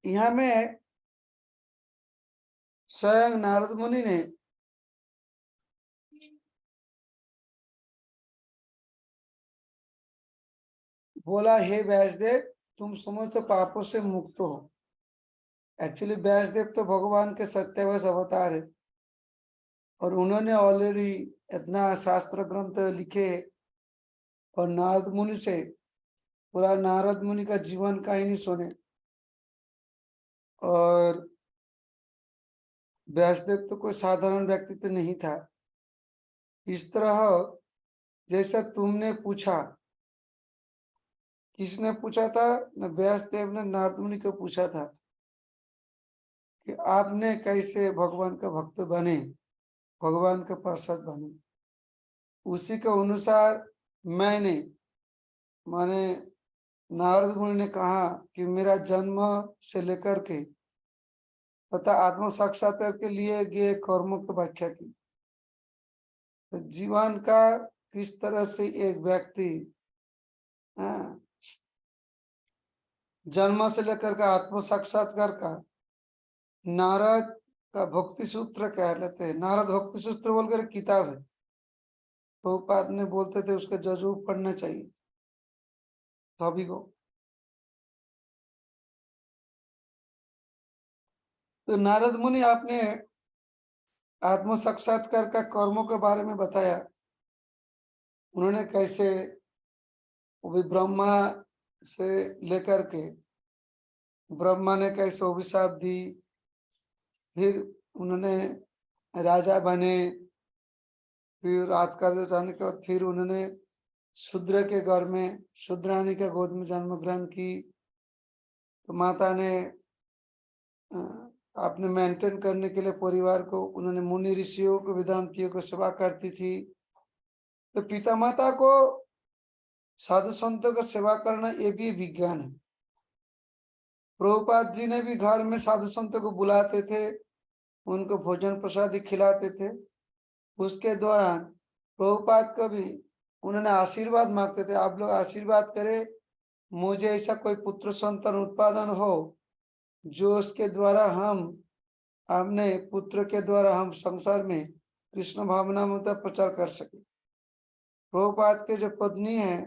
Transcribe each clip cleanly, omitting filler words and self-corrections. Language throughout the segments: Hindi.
यहाँ में स्वयं नारद मुनि ने बोला, हे व्यासदेव, तुम समस्त पापों से मुक्त हो। एक्चुअली व्यासदेव तो भगवान के सत्यावश अवतार है और उन्होंने ऑलरेडी इतना शास्त्र ग्रंथ लिखे और नारद मुनि से पूरा नारद मुनि का जीवन कहानी सुने। और व्यासदेव तो कोई साधारण व्यक्ति तो नहीं था। इस तरह जैसा तुमने पूछा, किसने पूछा था? न व्यासदेव ने नारद मुनि को पूछा था कि आपने कैसे भगवान का भक्त बने, भगवान के पार्षद बने। उसी के अनुसार मैंने माने नारद मुनि ने कहा कि मेरा जन्म से लेकर के तथा आत्म साक्षात्कार के लिए गए कर्मों की व्याख्या की। तो जीवन का किस तरह से एक व्यक्ति जन्म से लेकर के आत्म साक्षात्कार का नारद का भक्ति सूत्र कहलाते हैं। नारद भक्ति सूत्र बोलकर किताब है, प्रभुपाद ने बोलते थे उसका जरूर पढ़ना चाहिए सभी को। तो नारद मुनि आपने आत्म साक्षात्कार का कर्मों के बारे में बताया। उन्होंने कैसे वो भी ब्रह्मा से लेकर के ब्रह्मा ने कैसे अभिशाप दी, फिर उन्होंने राजा बने, फिर राजकाज जाने के बाद फिर उन्होंने शूद्र के घर में शूद्रानी के गोद में जन्म ग्रहण की। तो माता ने आपने मेंटेन करने के लिए परिवार को उन्होंने मुनि ऋषियों को वेदांतियों को सेवा करती थी। तो पिता माता को साधु संतों को सेवा करना ये भी विज्ञान है। प्रभुपाद जी ने भी घर में साधु संतों को बुलाते थे, उनको भोजन प्रसादी खिलाते थे। उसके दौरान प्रभुपाद को भी उन्होंने आशीर्वाद मांगते थे, आप लोग आशीर्वाद करें मुझे ऐसा कोई पुत्र संतान उत्पादन हो जो उसके द्वारा हम अपने पुत्र के द्वारा हम संसार में कृष्ण भावना में प्रचार कर सके। प्रभुपाद के जो पत्नी है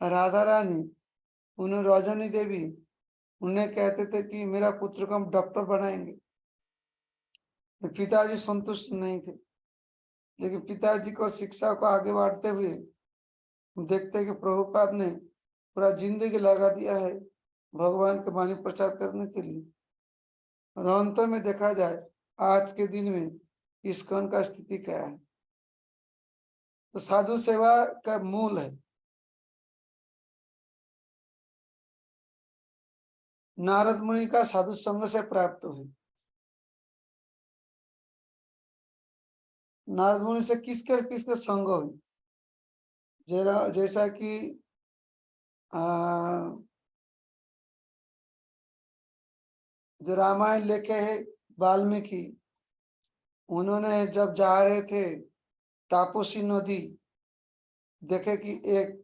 राधा रानी, उन्होंने रजनी देवी, उन्हें कहते थे कि मेरा पुत्र को हम डॉक्टर बनाएंगे। पिताजी संतुष्ट नहीं थे, लेकिन पिताजी को शिक्षा को आगे बढ़ते हुए देखते कि प्रभुपाद ने पूरा जिंदगी लगा दिया है भगवान के वाणी प्रचार करने के लिए। और अंत में देखा जाए आज के दिन में इस्कॉन का स्थिति क्या है। तो साधु सेवा का मूल है। नारद मुनि का साधु संग से प्राप्त हुई। नारद मुनि से किसके किसके संग हुई? जैसा कि जो रामायण लेके है वाल्मीकि, उन्होंने जब जा रहे थे तापसी नदी, देखे कि एक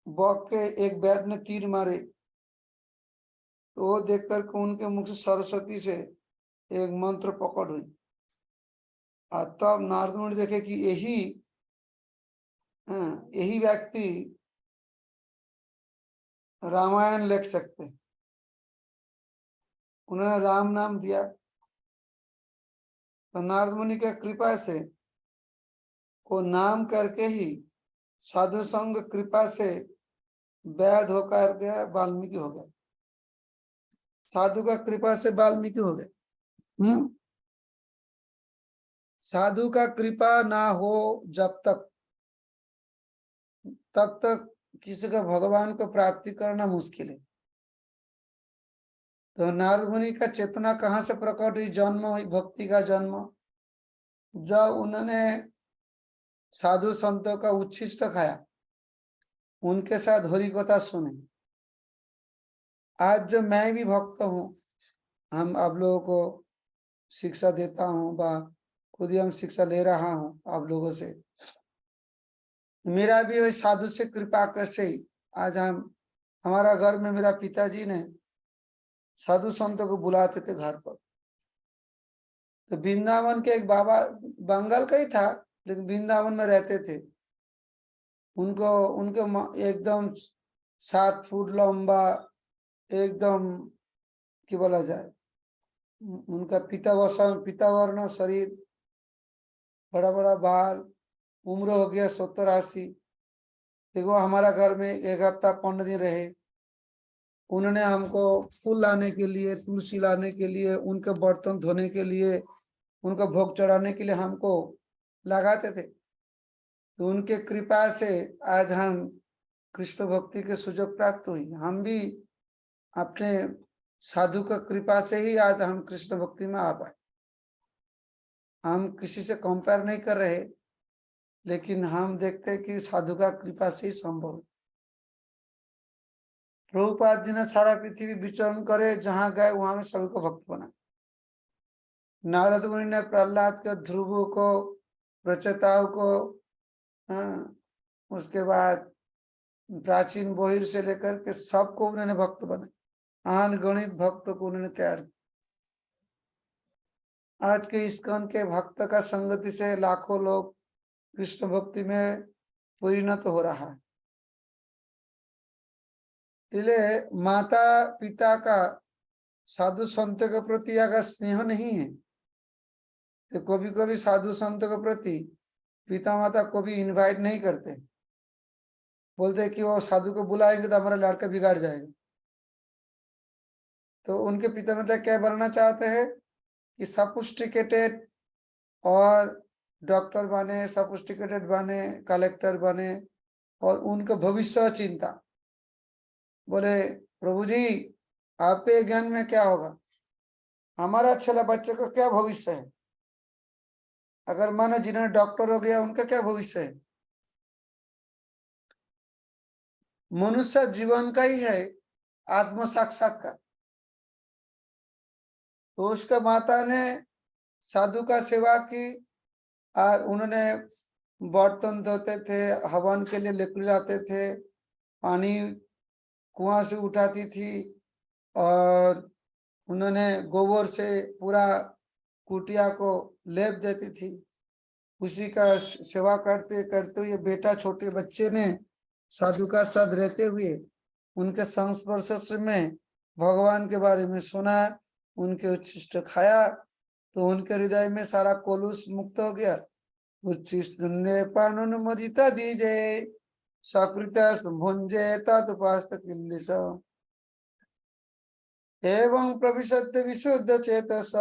बौक के एक वैद्य ने तीर मारे, तो वो देख कर उनके मुख से सरस्वती से एक मंत्र पकड़ हुई। और तब नारद मुनि देखे कि यही व्यक्ति रामायण लिख सकते। उन्होंने राम नाम दिया। तो नारद मुनि की कृपा से को नाम करके ही साधु संग कृपा से वैद्य होकर गया, वाल्मीकि हो गया। साधु का कृपा से वाल्मीकि हो गए। साधु का कृपा ना हो जब तक, तब तक किसी का भगवान को प्राप्ति करना मुश्किल है। तो नारद मुनि का चेतना कहाँ से प्रकट हुई? जन्म हुई भक्ति का जन्म, जब उन्होंने साधु संतों का उच्छिष्ट खाया, उनके साथ हरि कथा सुने। आज जब मैं भी भक्त हूँ, हम आप लोगों को शिक्षा देता हूँ बा खुद ही हम शिक्षा ले रहा हूँ आप लोगों से। मेरा भी वही साधु से कृपा से आज हम हमारा घर में मेरा पिताजी ने साधु संतों को बुलाते थे घर पर। तो वृंदावन के एक बाबा बंगाल का ही था, लेकिन वृंदावन में रहते थे। उनको उनके एकदम 7 फुट लंबा, एकदम की बोला जाए, उनका पीतावर्ण शरीर, बड़ा बड़ा बाल, उम्र हो गया 70-80। देखो हमारा घर में 1 हफ्ता 15 दिन रहे। उन्होंने हमको फूल लाने के लिए, तुलसी लाने के लिए, उनके बर्तन धोने के लिए, उनको भोग चढ़ाने के लिए हमको लगाते थे। तो उनके कृपा से आज हम कृष्ण भक्ति के सुजोग प्राप्त हुई। हम भी अपने साधु का कृपा से ही आज हम कृष्ण भक्ति में आ पाए। हम किसी से कंपेयर नहीं कर रहे, लेकिन हम देखते हैं कि साधु का कृपा से ही संभव है। प्रभुपाद जी ने सारा पृथ्वी विचरण करे, जहां गए वहां में सभी को भक्त बना। नारद मुनि ने प्रहलाद के, ध्रुव को, प्रचेताओं को, उसके बाद प्राचीन बोहिर से लेकर के सबको उन्होंने भक्त बनाया। अनगणित भक्त को उन्होंने तैयार किया। आज के इस्कॉन के भक्त का संगति से लाखों लोग कृष्ण भक्ति में परिणत हो रहा है। इसलिए माता पिता का साधु संतों के प्रति अगर स्नेह नहीं है, तो कभी कभी साधु संतों के प्रति पिता माता को भी इनवाइट नहीं करते। बोलते कि वो साधु को बुलाएंगे तो हमारा लड़का बिगाड़ जाएगा। तो उनके पिता माता क्या बनना चाहते हैं कि सफिस्टिकेटेड और डॉक्टर बने, सफिस्टिकेटेड बने, कलेक्टर बने, और उनका भविष्य चिंता। बोले प्रभु जी आपके ज्ञान में क्या होगा, हमारा अच्छा बच्चे का क्या भविष्य है। अगर मानो जिन्होंने डॉक्टर हो गया उनका क्या भविष्य है। मनुष्य जीवन का ही है आत्म साक्षात्कार। तो उसका माता ने साधु का सेवा की, और उन्होंने बर्तन धोते थे, हवन के लिए लकड़ी लाते थे, पानी कुआं से उठाती थी, और उन्होंने गोबर से पूरा कुटिया को लेप देती थी। उसी का सेवा करते करते हुए बेटा छोटे बच्चे ने साधु का साथ रहते हुए उनके संस्पर्श में भगवान के बारे में सुना, उनके उच्छिष्ट खाया, तो उनके हृदय में सारा कोलुष मुक्त हो गया। उच्छिष्ट अनुमोदिता दीजे सकृत भुंजे तत्पास्त किल्लिश एवं प्रविशद विशुद्ध चेतस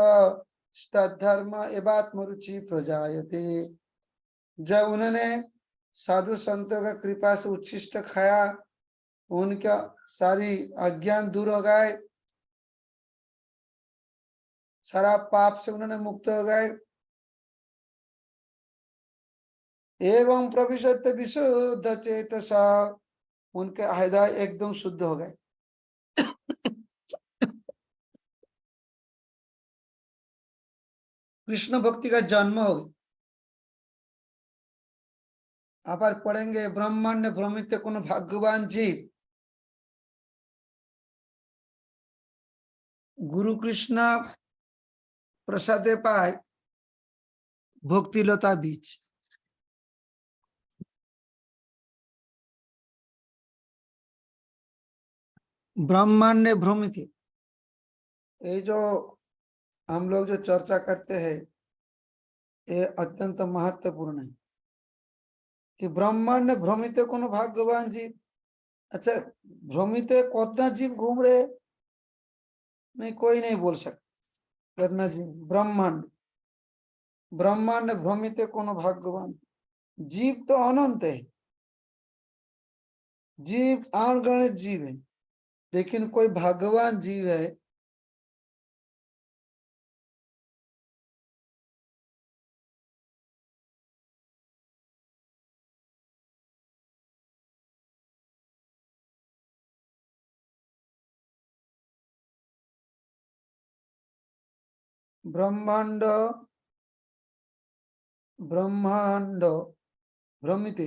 तद्धर्म एवात्म रुचि प्रजायते। जब उन्होंने साधु संतों का कृपा से उच्छिष्ट खाया, उनका सारी अज्ञान दूर हो गए, सारा पाप से उन्होंने मुक्त हो गए। एवं प्रविशद विशुद्ध चेतस, उनके हृदय एकदम शुद्ध हो गए। कृष्ण भक्ति का जन्म हो गया। आपर पढ़ेंगे ब्रह्मांड भ्रमित कोनो भाग्यवान जीव गुरु कृष्ण प्रसादे पाए भक्तिलता बीज। ब्रह्मांड भ्रमित, ये जो हम लोग जो चर्चा करते हैं ये अत्यंत महत्वपूर्ण है कि ब्रह्मांड भ्रमित कोनो भाग्यवान जीव। अच्छा, भ्रमित कितना जीव घूम रहे, नहीं कोई नहीं बोल सकता कितना जीव। ब्रह्मांड ब्रह्मांड भ्रमित कोनो भाग्यवान जीव तो अनंत है, जीव अगणित जीव है, लेकिन कोई भाग्यवान जीव है। ब्रह्मांड ब्रह्मांड भ्रमित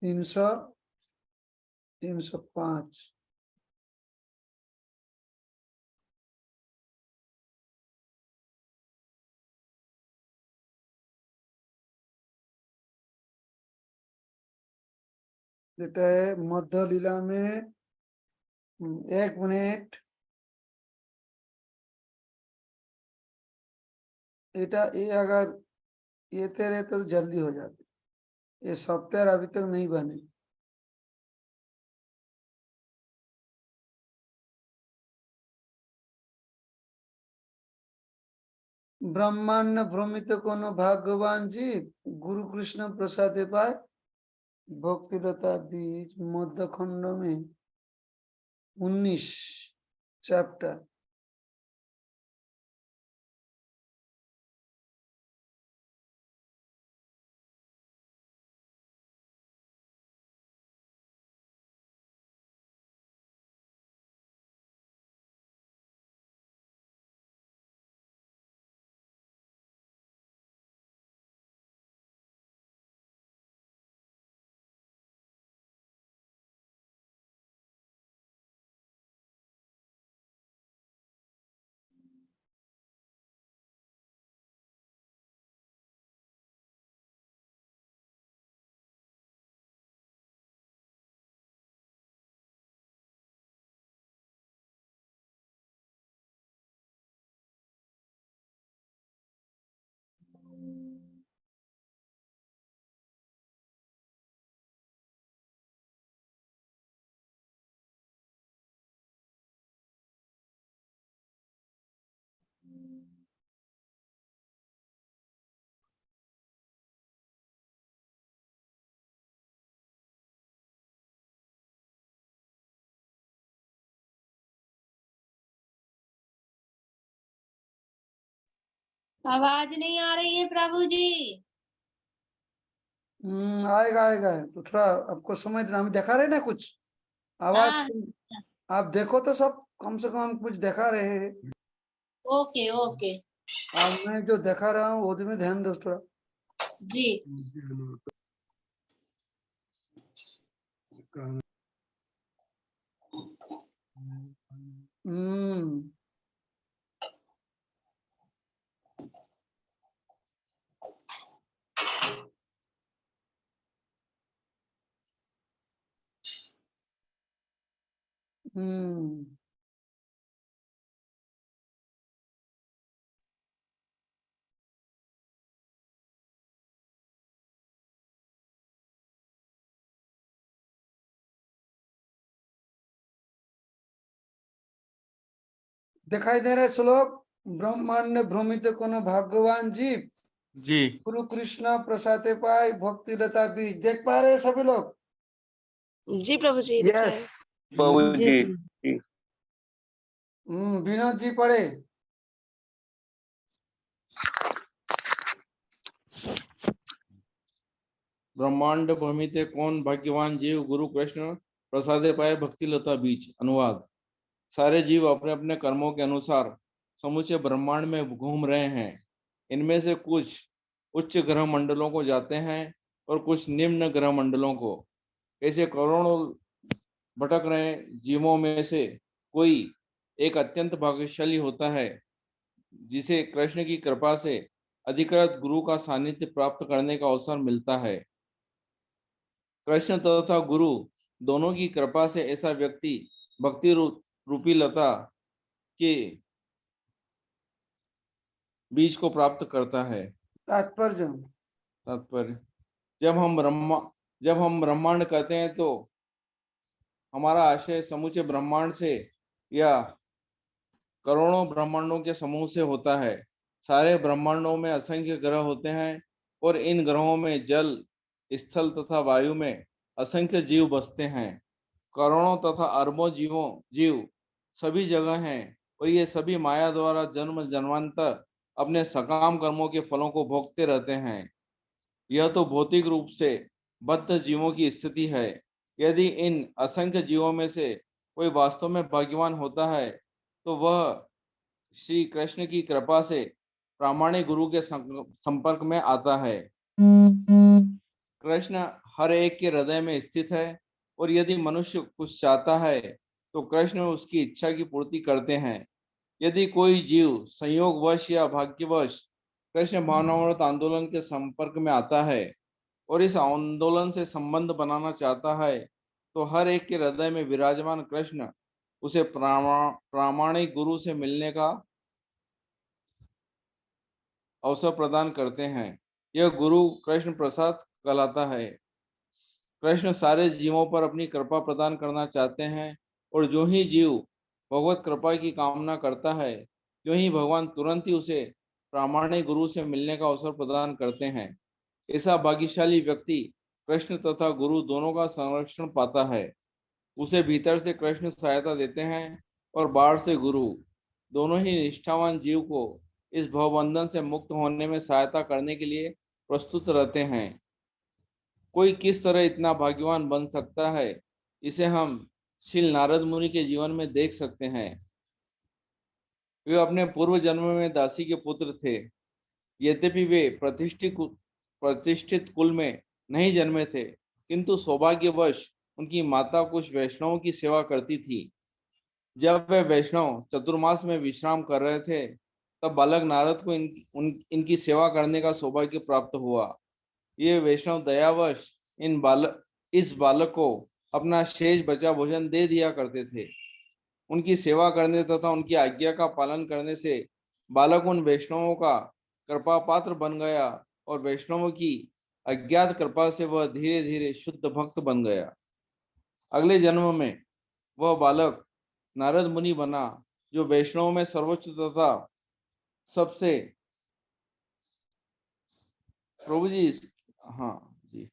305। এটা মধ্য লীলা में 1 मिनट। ये अगर ये तेरे तो जल्दी हो जाते, ये सॉफ्टवेयर अभी तक नहीं बने। ब्रह्मांड भ्रमित कोनो भाग्यवान जीव गुरु कृष्ण प्रसादे पाए भक्तिलता बीज मध्य खंड में 19 चैप्टर। आवाज नहीं आ रही है प्रभु जी। आएगा आएगा, तो थोड़ा आपको समय देना। हम दिखा रहे ना कुछ आवाज। हाँ। आप देखो तो सब, कम से कम हम कुछ दिखा रहे हैं। ओके ओके अब मैं जो दिखा रहा हूँ वो में ध्यान दो थोड़ा। जी। हम्म हम्म दिखाई दे रहे श्लोक? ब्रह्मांड भ्रमित कोनो भाग्यवान जीव जी गुरु कृष्ण प्रसादे पाए भक्ति लता बीज। देख पा रहे हैं सभी लोग? जी प्रभु जी दिख रहा है। बाबू जी जी। विनोद जी पढ़े। ब्रह्मांड भ्रमित कौन भाग्यवान जीव गुरु कृष्ण प्रसादे पाए भक्ति लता बीज। अनुवाद। सारे जीव अपने अपने कर्मों के अनुसार समूचे ब्रह्मांड में घूम रहे हैं। इनमें से कुछ उच्च ग्रह मंडलों को जाते हैं और कुछ निम्न ग्रह मंडलों को। ऐसे करोड़ों भटक रहे जीवों में से कोई एक अत्यंत भाग्यशाली होता है जिसे कृष्ण की कृपा से अधिकृत गुरु का सानिध्य प्राप्त करने का अवसर मिलता है। कृष्ण तथा गुरु दोनों की कृपा से ऐसा व्यक्ति भक्ति रूपी लता के बीज को प्राप्त करता है। तात्पर्य जब हम ब्रह्मांड कहते हैं तो हमारा आशय समूचे ब्रह्मांड से या करोड़ों ब्रह्मांडों के समूह से होता है। सारे ब्रह्मांडों में असंख्य ग्रह होते हैं और इन ग्रहों में जल, स्थल तथा वायु में असंख्य जीव बसते हैं। करोड़ों तथा अरबों जीव सभी जगह हैं और ये सभी माया द्वारा जन्म जन्मांतर अपने सकाम कर्मों के फलों को भोगते रहते हैं। यह तो भौतिक रूप से बद्ध जीवों की स्थिति है। यदि इन असंख्य जीवों में से कोई वास्तव में भाग्यवान होता है तो वह श्री कृष्ण की कृपा से प्रामाणिक गुरु के संपर्क में आता है। कृष्ण हर एक के हृदय में स्थित है और यदि मनुष्य कुछ चाहता है तो कृष्ण उसकी इच्छा की पूर्ति करते हैं। यदि कोई जीव संयोगवश या भाग्यवश कृष्ण भावनामृत आंदोलन के संपर्क में आता है और इस आंदोलन से संबंध बनाना चाहता है तो हर एक के हृदय में विराजमान कृष्ण उसे प्रामाणिक गुरु से मिलने का अवसर प्रदान करते हैं। यह गुरु कृष्ण प्रसाद कहलाता है। कृष्ण सारे जीवों पर अपनी कृपा प्रदान करना चाहते हैं और जो ही जीव भगवत कृपा की कामना करता है जो ही भगवान तुरंत ही उसे प्रामाणिक गुरु से मिलने का अवसर प्रदान करते हैं। ऐसा भाग्यशाली व्यक्ति कृष्ण तथा गुरु दोनों का संरक्षण पाता है। उसे भीतर से कृष्ण सहायता देते हैं और बाहर से गुरु दोनों ही निष्ठावान जीव को इस भवबंधन से मुक्त होने में सहायता करने के लिए प्रस्तुत रहते हैं। कोई किस तरह इतना भाग्यवान बन सकता है, इसे हम श्री नारद मुनि के जीवन में देख सकते हैं। वे अपने पूर्व जन्म में दासी के पुत्र थे। यद्यपि वे प्रतिष्ठित कुल में नहीं जन्मे थे, किंतु सौभाग्यवश उनकी माता कुछ वैष्णवों की सेवा करती थी। जब वे वैष्णव चतुर्मास में विश्राम कर रहे थे, तब बालक नारद को इनकी सेवा करने का सौभाग्य प्राप्त हुआ। ये वैष्णव दयावश इस बालक को अपना शेष बचा भोजन दे दिया करते थे। उनकी सेवा करने तथा उनकी आज्ञा का पालन करने से बालक उन वैष्णवों का कृपा पात्र बन गया और वैष्णवों की अज्ञात कृपा से वह धीरे धीरे शुद्ध भक्त बन गया। अगले जन्म में वह बालक नारद मुनि बना, जो वैष्णव में सर्वोच्च तथा सबसे प्रभु जी हाँ जी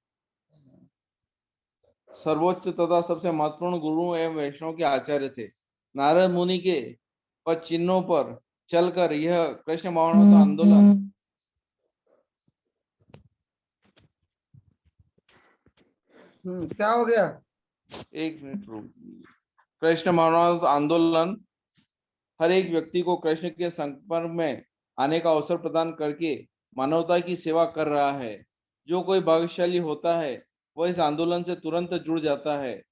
सर्वोच्च तथा सबसे महत्वपूर्ण गुरु एवं वैष्णव के आचार्य थे। नारद मुनि के पद चिन्हों पर चलकर यह कृष्ण भावनामृत आंदोलन क्या हो गया? एक मिनट कृष्ण भावनामृत आंदोलन हर एक व्यक्ति को कृष्ण के संपर्क में आने का अवसर प्रदान करके मानवता की सेवा कर रहा है। जो कोई भाग्यशाली होता है वह इस आंदोलन से तुरंत जुड़ जाता है,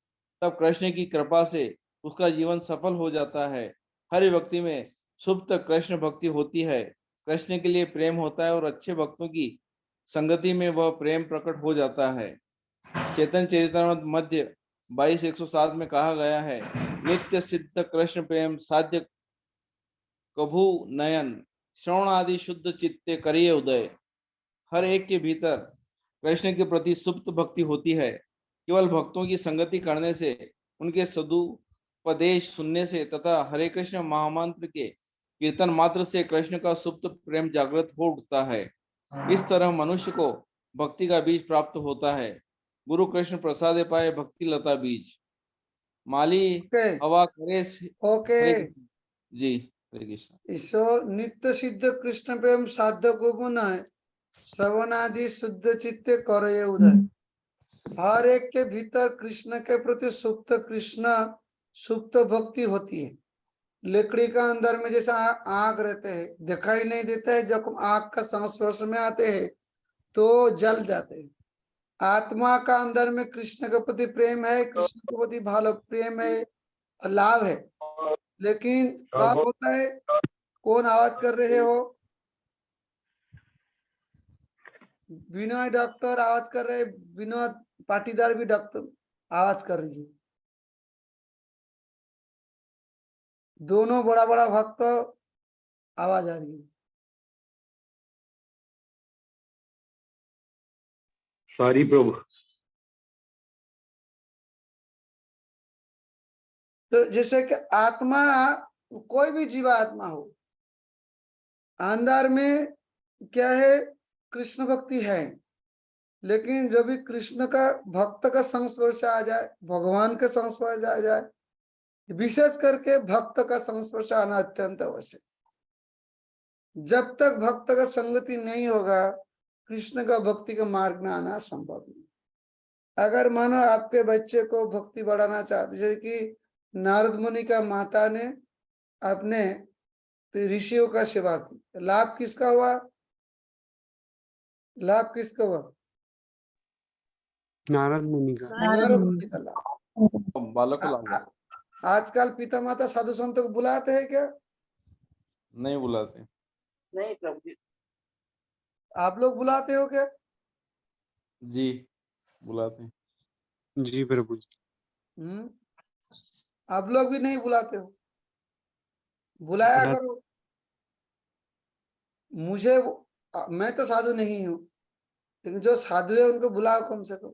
तब कृष्ण की कृपा से उसका जीवन सफल हो जाता है। हर व्यक्ति में सुप्त कृष्ण भक्ति होती है, कृष्ण के लिए प्रेम होता है और अच्छे भक्तों की संगति में वह प्रेम प्रकट हो जाता है। चैतन्य चरितामृत मध्य 22:107 में कहा गया है, नित्य सिद्ध कृष्ण प्रेम साध्य कभू नयन श्रवण आदि शुद्ध चित्ते करिए उदय। हर एक के भीतर कृष्ण के प्रति सुप्त भक्ति होती है। केवल भक्तों की संगति करने से, उनके सदुपदेश सुनने से तथा हरे कृष्ण महामंत्र के कीर्तन मात्र से कृष्ण का सुप्त प्रेम जागृत हो उठता है। इस तरह मनुष्य को भक्ति का बीज प्राप्त होता है। गुरु कृष्ण प्रसादे पाए भक्ति लता बीज। माली ओके हवा करे ओके। हरे कृष्ण जी हरे कृष्ण। ईश्वर नित्य सिद्ध कृष्ण प्रेम साध्य को है श्रवणादि शुद्ध चित्ते करे उदय। हर एक के भीतर कृष्ण के प्रति सुप्त भक्ति होती है। लकड़ी का अंदर में जैसा आग रहते हैं, दिखाई नहीं देता है, जब आग का संस्पर्श में आते हैं तो जल जाते हैं। आत्मा का अंदर में कृष्ण के प्रति प्रेम है, कृष्ण के प्रति भाव प्रेम है, लाभ है। लेकिन कब होता है? कौन आवाज कर रहे हो? विनोद डॉक्टर आवाज कर रहे, विनोद पाटीदार भी डॉक्टर आवाज कर रही है। दोनों बड़ा बड़ा भक्त आवाज आ रही है। सॉरी प्रभु। तो जैसे कि आत्मा, कोई भी जीवात्मा हो, अंदर में क्या है? कृष्ण भक्ति है। लेकिन जब भी कृष्ण का भक्त का संस्पर्श आ जाए, भगवान का संस्पर्श आ जाए, विशेष करके भक्त का संस्पर्श आना अत्यंत आवश्यक। जब तक भक्त का संगति नहीं होगा, कृष्ण का भक्ति के मार्ग में आना संभव नहीं। अगर मानो आपके बच्चे को भक्ति बढ़ाना चाहते, जैसे कि नारद मुनि का माता ने अपने ऋषियों का सेवा की, लाभ किसका हुआ? लाभ किसका हुआ? नारद मुनि का। नारद मुनि का लाभ। बालक को लाभ आ- आ- आजकल पिता माता साधु संतों को बुलाते हैं क्या? नहीं बुलाते। नहीं प्रभु जी। आप लोग बुलाते हो क्या? जी बुलाते हैं। जी प्रभु जी। आप लोग भी नहीं बुलाते हो? बुलाया बुला- करो। मुझे मैं तो साधु नहीं हूँ, लेकिन जो साधु है उनको बुलाओ कम से कम।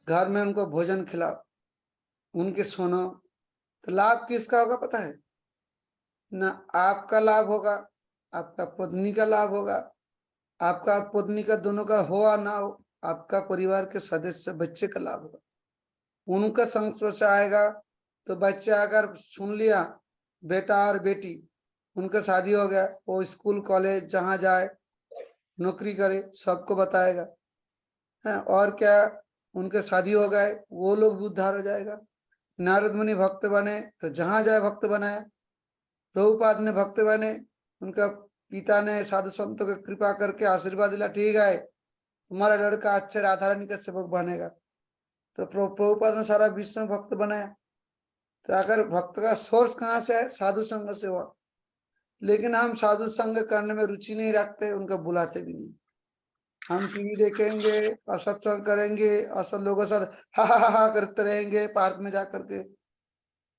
घर में उनको भोजन खिलाओ, उनके सुनो। तो लाभ किसका होगा पता है ना? आपका लाभ होगा, आपका पत्नी का लाभ होगा, आपका पत्नी का दोनों का हो या ना हो, आपका परिवार के सदस्य बच्चे का लाभ होगा। उनका संस्पर्श आएगा तो बच्चे अगर सुन लिया बेटा और बेटी उनका शादी हो गया, वो स्कूल कॉलेज जहां जाए नौकरी करे सबको बताएगा है। और क्या, उनके शादी हो गए वो लोग भी उद्धार हो जाएगा। नारद मुनि भक्त बने तो जहां जाए भक्त बनाया। प्रभुपाद ने भक्त बने, उनका पिता ने साधु संतों की कृपा करके आशीर्वाद दिला, ठीक है तुम्हारा लड़का अच्छे राधा रानी का सेवक बनेगा। तो प्रभुपाद ने सारा विश्व में भक्त बनाया। तो अगर भक्त का सोर्स कहाँ से है? साधु संग से हुआ। लेकिन हम साधु संग करने में रुचि नहीं रखते, उनको बुलाते भी नहीं। हम टीवी देखेंगे, असत्संग करेंगे, असत लोगों के साथ हा करते रहेंगे, पार्क में जा करके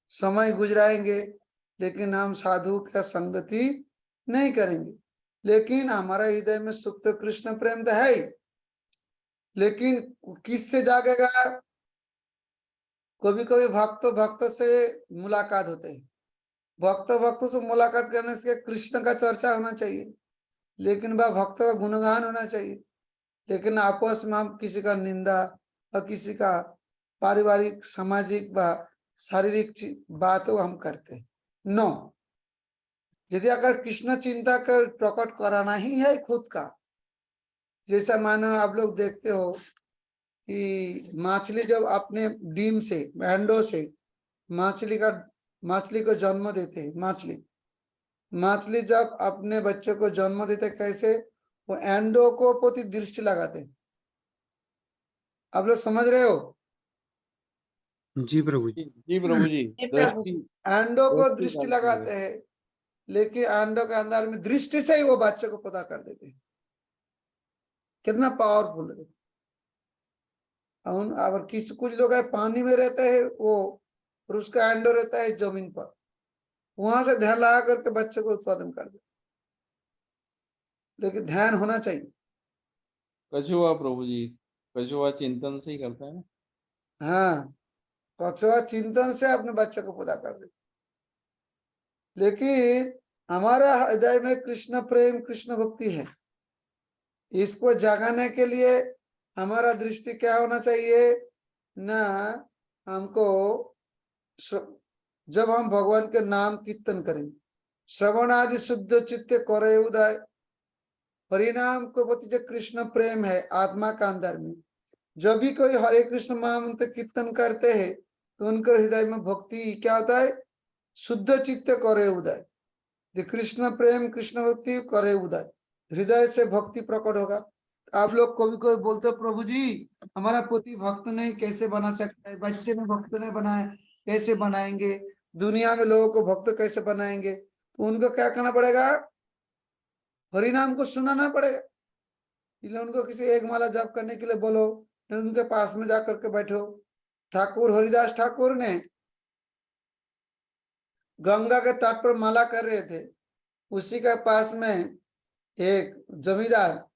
समय गुजराएंगे, लेकिन हम साधु का संगति नहीं करेंगे। लेकिन हमारा हृदय में सुप्त कृष्ण प्रेम तो है ही, लेकिन किससे जागेगा? कभी कभी भक्त से मुलाकात होते हैं। भक्त से मुलाकात करने से कृष्ण का चर्चा होना चाहिए, लेकिन वह भक्त का गुणगान होना चाहिए। लेकिन आपस में हम किसी का निंदा और किसी का पारिवारिक सामाजिक व शारीरिक बातों हम करते हैं। नो, यदि अगर कृष्ण चिंता कर प्रकट कराना ही है खुद का, जैसा मानो आप लोग देखते हो कि मछली जब अपने डीम से अंडों से मछली को जन्म देते हैं, मछली जब अपने बच्चे को जन्म देते कैसे? वो एंडो को प्रति दृष्टि लगाते हैं। आप लोग समझ रहे हो? जी प्रभु जी। जी प्रभु जी। प्रभु दृष्टि एंडो को दृष्टि दृष्टि डालते हैं। लगाते हैं, लेकिन एंडो के अंदर में दृष्टि से ही वो बच्चे को पता कर देते हैं। कितना पावरफुल है। और किसी कुछ लोग है पानी में रहते हैं वो, और उसका एंडो रहता है जमीन पर, वहां से ध्यान लगा करके बच्चे को उत्पादन कर दे। लेकिन ध्यान होना चाहिए। कछुआ प्रभु जी, कछुआ चिंतन से ही करता है। हाँ, कछुआ चिंतन से अपने बच्चे को पैदा कर दे। लेकिन हमारा हृदय में कृष्ण प्रेम कृष्ण भक्ति है, इसको जगाने के लिए हमारा दृष्टि क्या होना चाहिए ना? हमको जब हम भगवान के नाम कीर्तन करेंगे, श्रवण आदि शुद्ध चित्त करे उदय, परिणाम को प्रति जो कृष्ण प्रेम है आत्मा का अंदर में, जब भी कोई हरे कृष्ण महामंत्र कीर्तन करते हैं तो उनके हृदय में भक्ति क्या होता है? शुद्ध चित्त करे उदय। कृष्ण प्रेम कृष्ण भक्ति करे उदय, हृदय से भक्ति प्रकट होगा। आप लोग कभी कोई बोलते हो प्रभु जी हमारा पोती भक्त नहीं, कैसे बना सकता है? बच्चे में भक्त नहीं बनाए, कैसे बनाएंगे? दुनिया में लोगों को भक्त कैसे बनाएंगे? तो उनको क्या करना पड़ेगा? हरिनाम को सुनाना पड़ेगा। इसलिए उनको किसी एक माला जप करने के लिए बोलो, उनके पास में जाकर के बैठो। ठाकुर हरिदास ठाकुर ने गंगा के तट पर माला कर रहे थे, उसी के पास में एक जमींदार,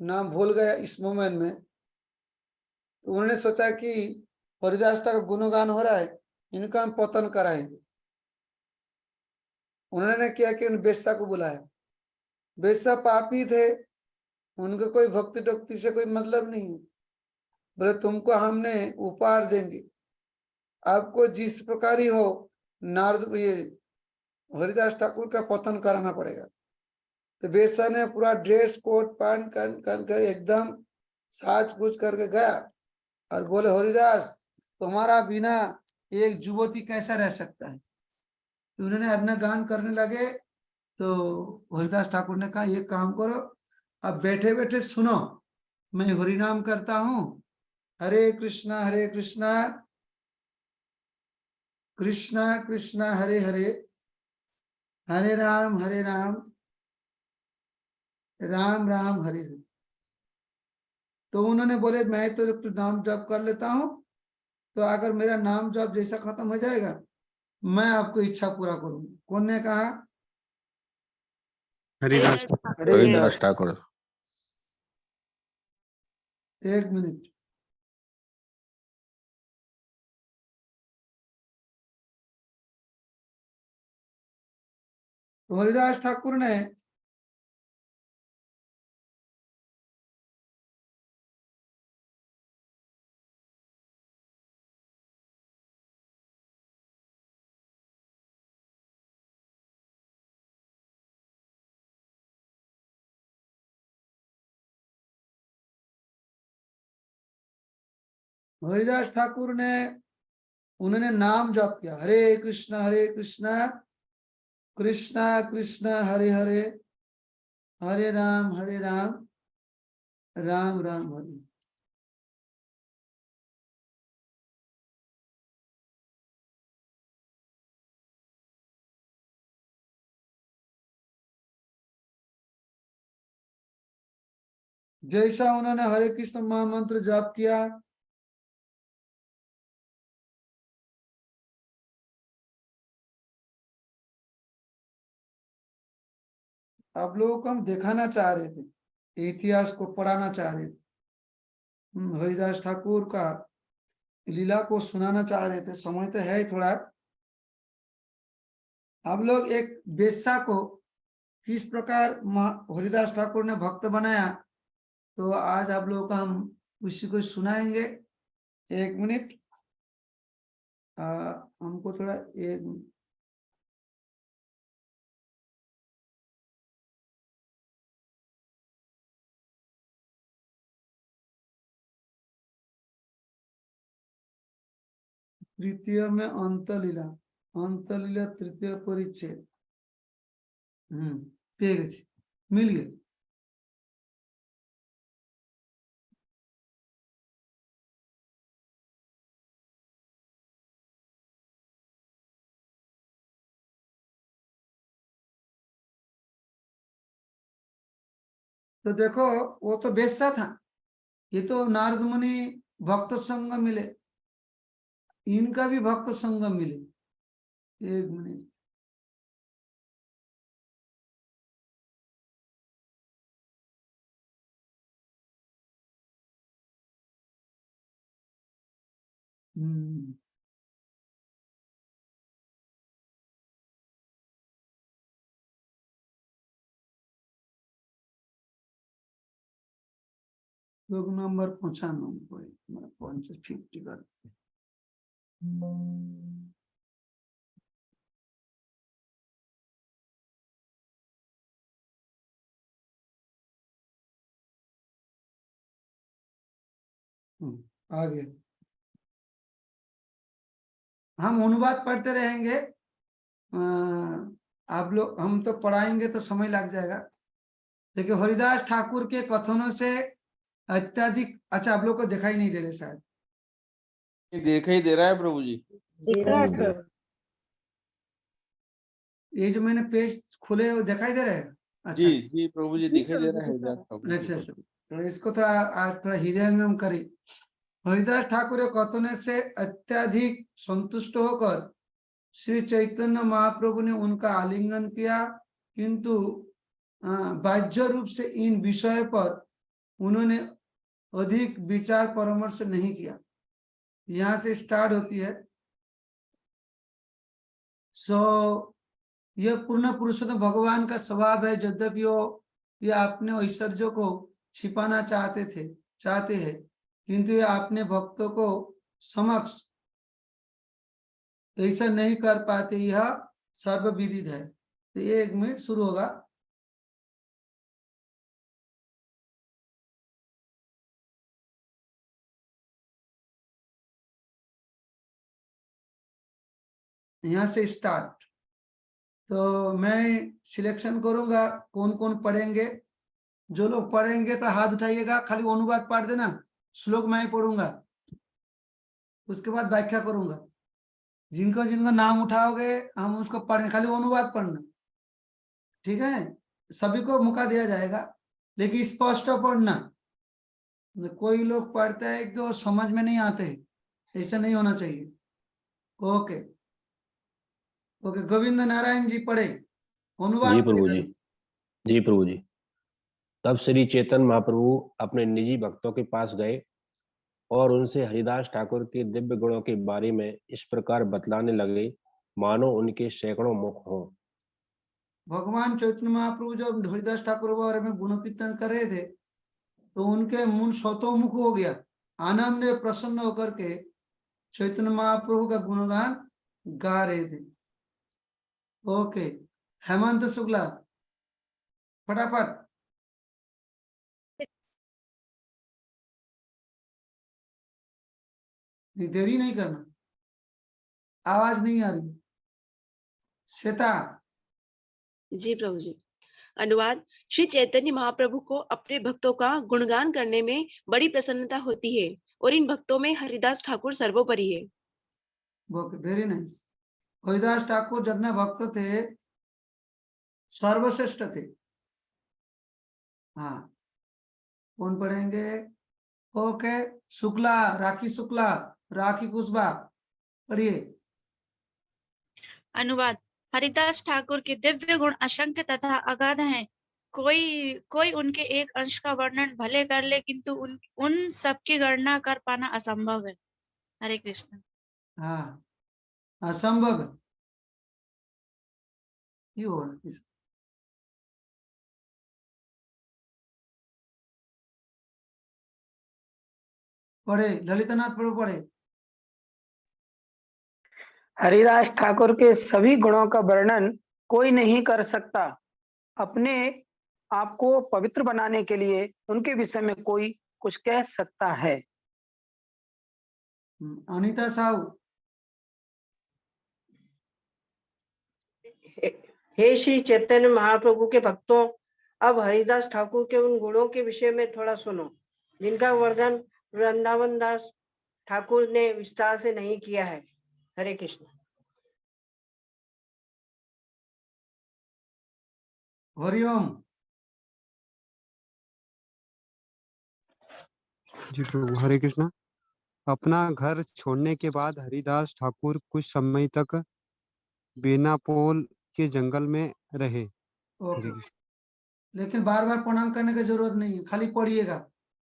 नाम भूल गया इस मोमेंट में, तो उन्होंने सोचा कि हरिदास का गुणगान हो रहा है, इनका हम पतन कराएंगे। उन्होंने क्या कि उन बेश्या को बुलाया। बेश्या पापी थे, उनको कोई भक्ति टक्ति से कोई मतलब नहीं है। बोले तुमको हमने उपहार देंगे, आपको जिस प्रकार ही हो नारद ये हरिदास ठाकुर का पतन कराना पड़ेगा। तो बेश्या ने पूरा ड्रेस कोट पैंट कर एकदम साज पूछ करके गया और बोले हरिदास तुम्हारा बिना एक युवती कैसा रह सकता है? तो उन्होंने अपना गान करने लगे। तो हरिदास ठाकुर ने कहा ये काम करो, अब बैठे बैठे सुनो, मैं हरिनाम करता हूँ, हरे कृष्णा कृष्णा कृष्णा हरे हरे, हरे राम राम राम हरे हरे। तो उन्होंने बोले मैं तो नाम जप कर लेता हूं, तो अगर मेरा नाम जप जैसा खत्म हो जाएगा मैं आपको इच्छा पूरा करूंगा। कौन ने कहा? हरिदास हरिदास ठाकुर। एक मिनट, तो हरिदास ठाकुर ने उन्होंने नाम जप किया, हरे कृष्णा कृष्णा कृष्णा हरे हरे, हरे राम राम राम हरे। जैसा उन्होंने हरे कृष्ण महामंत्र जाप किया, आप लोगों को हम दिखाना चाह रहे थे, इतिहास को पढ़ाना चाह रहे थे, हरिदास ठाकुर का लीला को सुनाना चाह रहे थे। समय तो है ही थोड़ा। आप लोग एक बेस्सा को किस प्रकार हरिदास ठाकुर ने भक्त बनाया, तो आज आप लोगों को हम उसी को सुनाएंगे। एक मिनट, हमको थोड़ा एक तृतीय में अंतलीला तृतीय परिच्छेद পেয়ে গেছি, মিল গেছে। तो देखो वो तो बेस्सा था, ये तो नारद मुनि भक्त संग मिले, इनका भी भक्त संग मिले। एक मिनट, श्लोक नंबर 95 50 कर। आगे हम अनुवाद पढ़ते रहेंगे। आप लोग, हम तो पढ़ाएंगे तो समय लग जाएगा। देखिए हरिदास ठाकुर के कथनों से अत्यधिक, अच्छा आप लोग को दिखाई नहीं दे रहे शायद, ये दिखाई दे रहा है प्रभु जी। ये जो मैंने पेज खुले वो दिखाई दे रहे हैं? अच्छा जी प्रभु जी दिखाई दे रहा है हरिदास ठाकुर जी अच्छा, को। तो इसको थोड़ा हृदयंगम करें। हरिदास ठाकुर के कथन से अत्यधिक संतुष्ट होकर श्री चैतन्य महाप्रभु ने उनका आलिंगन किया, किंतु बाह्य रूप से इन विषय पर उन्होंने अधिक विचार परामर्श नहीं किया। यहाँ से स्टार्ट होती है। यह पूर्ण पुरुषोत्तम भगवान का स्वभाव है, यद्यपि वो ये अपने ऐश्वर्य को छिपाना चाहते हैं, किंतु ये अपने भक्तों को समक्ष ऐसा नहीं कर पाते, यह सर्वविदित है। तो ये 1 मिनट शुरू होगा। यहाँ से स्टार्ट, तो मैं सिलेक्शन करूंगा कौन कौन पढ़ेंगे। जो लोग पढ़ेंगे तो हाथ उठाइएगा, खाली अनुवाद पढ़ देना, श्लोक मैं ही पढ़ूंगा। उसके बाद व्याख्या करूंगा। जिनको जिनको नाम उठाओगे हम उसको पढ़ने, खाली अनुवाद पढ़ना, ठीक है? सभी को मौका दिया जाएगा, लेकिन स्पष्ट पढ़ना। कोई लोग पढ़ते हैं एक दो समझ में नहीं आते, ऐसा नहीं होना चाहिए। ओके ओके, गोविंद नारायण जी पढ़े, अनुवाद जी प्रभु पढ़े। जी। जी प्रभु जी। तब श्री चैतन्य महाप्रभु अपने निजी भक्तों के पास गए और उनसे हरिदास ठाकुर के दिव्य गुणों के बारे में इस प्रकार बतलाने लगे मानो उनके सैकड़ों मुख हों। भगवान चैतन्य महाप्रभु जब हरिदास ठाकुर के बारे में गुण कीर्तन कर रहे थे तो उनके मुंह शतोमुख हो गया, आनंद प्रसन्न होकर के चैतन्य महाप्रभु का गुणगान गा रहे थे। ओके, हेमंत शुक्ला फटाफट। देरी नहीं करना, आवाज नहीं आ रही। श्वेता। जी प्रभु जी। अनुवाद। श्री चैतन्य महाप्रभु को अपने भक्तों का गुणगान करने में बड़ी प्रसन्नता होती है और इन भक्तों में हरिदास ठाकुर सर्वोपरि है। Okay, very nice. Haridas Thakur जितने भक्त थे सर्वश्रेष्ठ थे। हाँ, कौन पढ़ेंगे? ओके, शुक्ला, राखी शुक्ला, राखी कुशबा पढ़िए। अनुवाद। हरिदास ठाकुर के दिव्य गुण असंख्य तथा अगाध हैं। कोई उनके एक अंश का वर्णन भले कर ले, किंतु उन सब की गणना कर पाना असंभव है। हरे कृष्ण। हाँ, असंभव है। क्यों हो रहा है? पढ़े, ललितनाथ प्रभु पढ़े। हरिदास ठाकुर के सभी गुणों का वर्णन कोई नहीं कर सकता। अपने आप को पवित्र बनाने के लिए उनके विषय में कोई कुछ कह सकता है। अनीता साहू। हे श्री चैतन्य महाप्रभु के भक्तों, अब हरिदास ठाकुर के उन गुणों के विषय में थोड़ा सुनो जिनका वर्णन वृंदावन दास ठाकुर ने विस्तार से नहीं किया है। हरे कृष्ण। हरिओम। जी प्रभु, हरे कृष्णा। अपना घर छोड़ने के बाद हरिदास ठाकुर कुछ समय तक बेनापोल के जंगल में रहे। हरे ओके, कृष्ण। लेकिन बार बार प्रणाम करने की जरूरत नहीं है, खाली पढ़िएगा।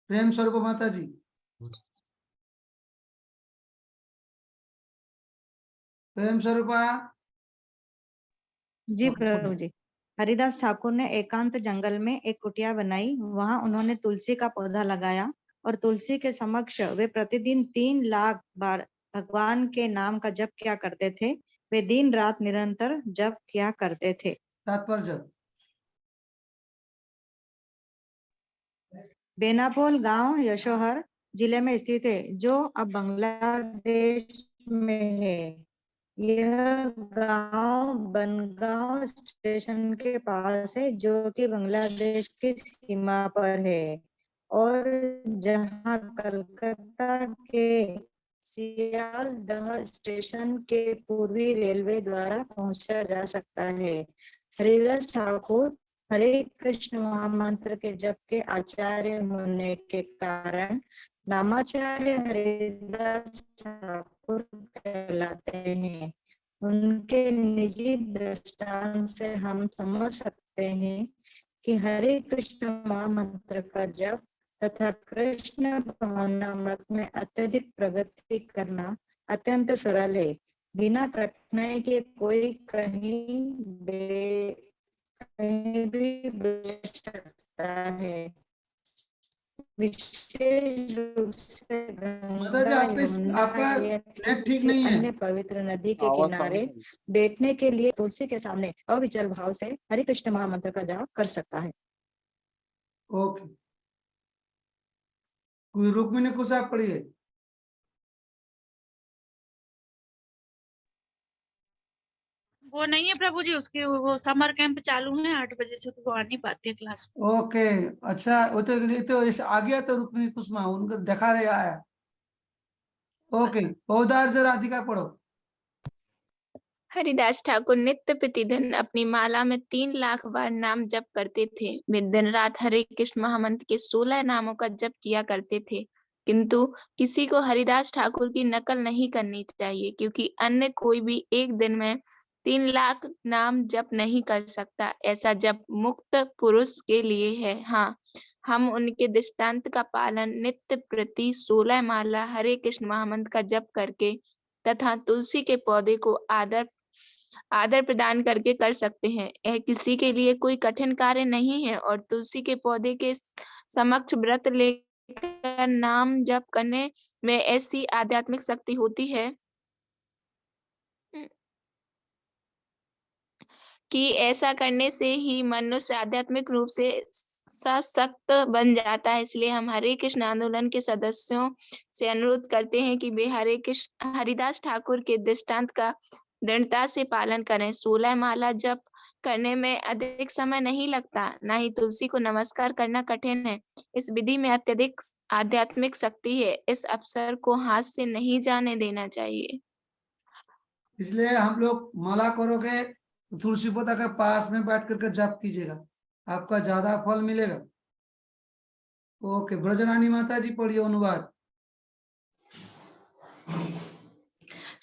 प्रेम स्वरूप माता जी। प्रेम स्वरूपा। जी प्रभु जी। हरिदास ठाकुर ने एकांत जंगल में एक कुटिया बनाई। वहां उन्होंने तुलसी का पौधा लगाया और तुलसी के समक्ष वे प्रतिदिन 3 लाख बार भगवान के नाम का जप किया करते थे। वे दिन रात निरंतर जप किया करते थे। तात्पर्य। बेनापोल गांव यशोहर जिले में स्थित है, जो अब बांग्लादेश में है। यह गांव बनगांव स्टेशन के पास है, जो कि बांग्लादेश की सीमा पर है और जहां कलकत्ता के सियालदह स्टेशन के पूर्वी रेलवे द्वारा पहुंचा जा सकता है। हरिदास ठाकुर हरे कृष्ण महामंत्र के जप के आचार्य होने के कारण नामाचार्य हरिदास ठाकुर कहलाते हैं। उनके निजी दृष्टांत से हम समझ सकते हैं कि हरे कृष्ण महामंत्र का जप तथा कृष्ण भावनामृत में अत्यधिक प्रगति करना अत्यंत सरल है। बिना कठिनाई के कोई कहीं भी बैठ सकता है। विशेष रूप से माता जी, आपका नेट ठीक नहीं है। अन्य पवित्र नदी के आवाज किनारे सामने। बैठने के लिए तुलसी के सामने अविचल भाव से हरे कृष्ण महामंत्र का जाप कर सकता है। ओके, कोई रुक्मिणी कुछ आप पढ़िए। वो नहीं है प्रभु जी, उसके वो समर कैंप चालू है 8 बजे से, तो वो आ नहीं पाती है क्लास में। ओके, अच्छा, वो तो आ गया तो रुक्मिणी कुसुमा उनको देखा रहे आया। ओके, ओदार जरा राधिका पढ़ो। हरिदास ठाकुर नित्य प्रतिदिन अपनी माला में 3 लाख बार नाम जप करते थे। वे दिन रात हरे कृष्ण महामंत्र के 16 नामों का जप किया करते थे, किंतु किसी को हरिदास ठाकुर की नकल नहीं करनी चाहिए, क्योंकि अन्य कोई भी एक दिन में 3 लाख नाम जप नहीं कर सकता। ऐसा जप मुक्त पुरुष के लिए है। हाँ, हम उनके दृष्टांत का पालन नित्य प्रति 16 माला हरे कृष्ण महामंत्र का जप करके तथा तुलसी के पौधे को आदर प्रदान करके कर सकते हैं। यह किसी के लिए कोई कठिन कार्य नहीं है और तुलसी के पौधे के समक्ष व्रत लेकर नाम जप करने में ऐसी आध्यात्मिक शक्ति होती है कि ऐसा करने से ही मनुष्य आध्यात्मिक रूप से सशक्त बन जाता है। इसलिए हम हरे कृष्ण आंदोलन के सदस्यों से अनुरोध करते हैं कि वे हरिदास ठाकुर के दृष्टांत का दृढ़ता से पालन करें। 16 माला जप करने में अधिक समय नहीं लगता, ना ही तुलसी को नमस्कार करना कठिन है। इस विधि में अत्यधिक आध्यात्मिक शक्ति है। इस अवसर को हाथ से नहीं जाने देना चाहिए। इसलिए हम लोग माला करोगे तो तुलसी पौधा के पास में बैठ करके जप कीजिएगा, आपका ज्यादा फल मिलेगा। ओके, ब्रजरानी माता जी पढ़िए अनुवाद।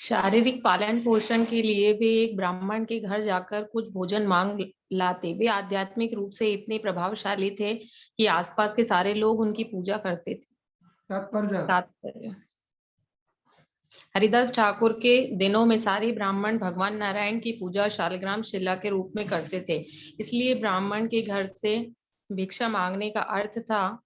शारीरिक पालन पोषण के लिए वे एक ब्राह्मण के घर जाकर कुछ भोजन मांग लाते। वे आध्यात्मिक रूप से इतने प्रभावशाली थे कि आसपास के सारे लोग उनकी पूजा करते थे। तात्पर्य: हरिदास ठाकुर के दिनों में सारे ब्राह्मण भगवान नारायण की पूजा शालग्राम शिला के रूप में करते थे। इसलिए ब्राह्मण के घर से भिक्षा मांगने का अर्थ था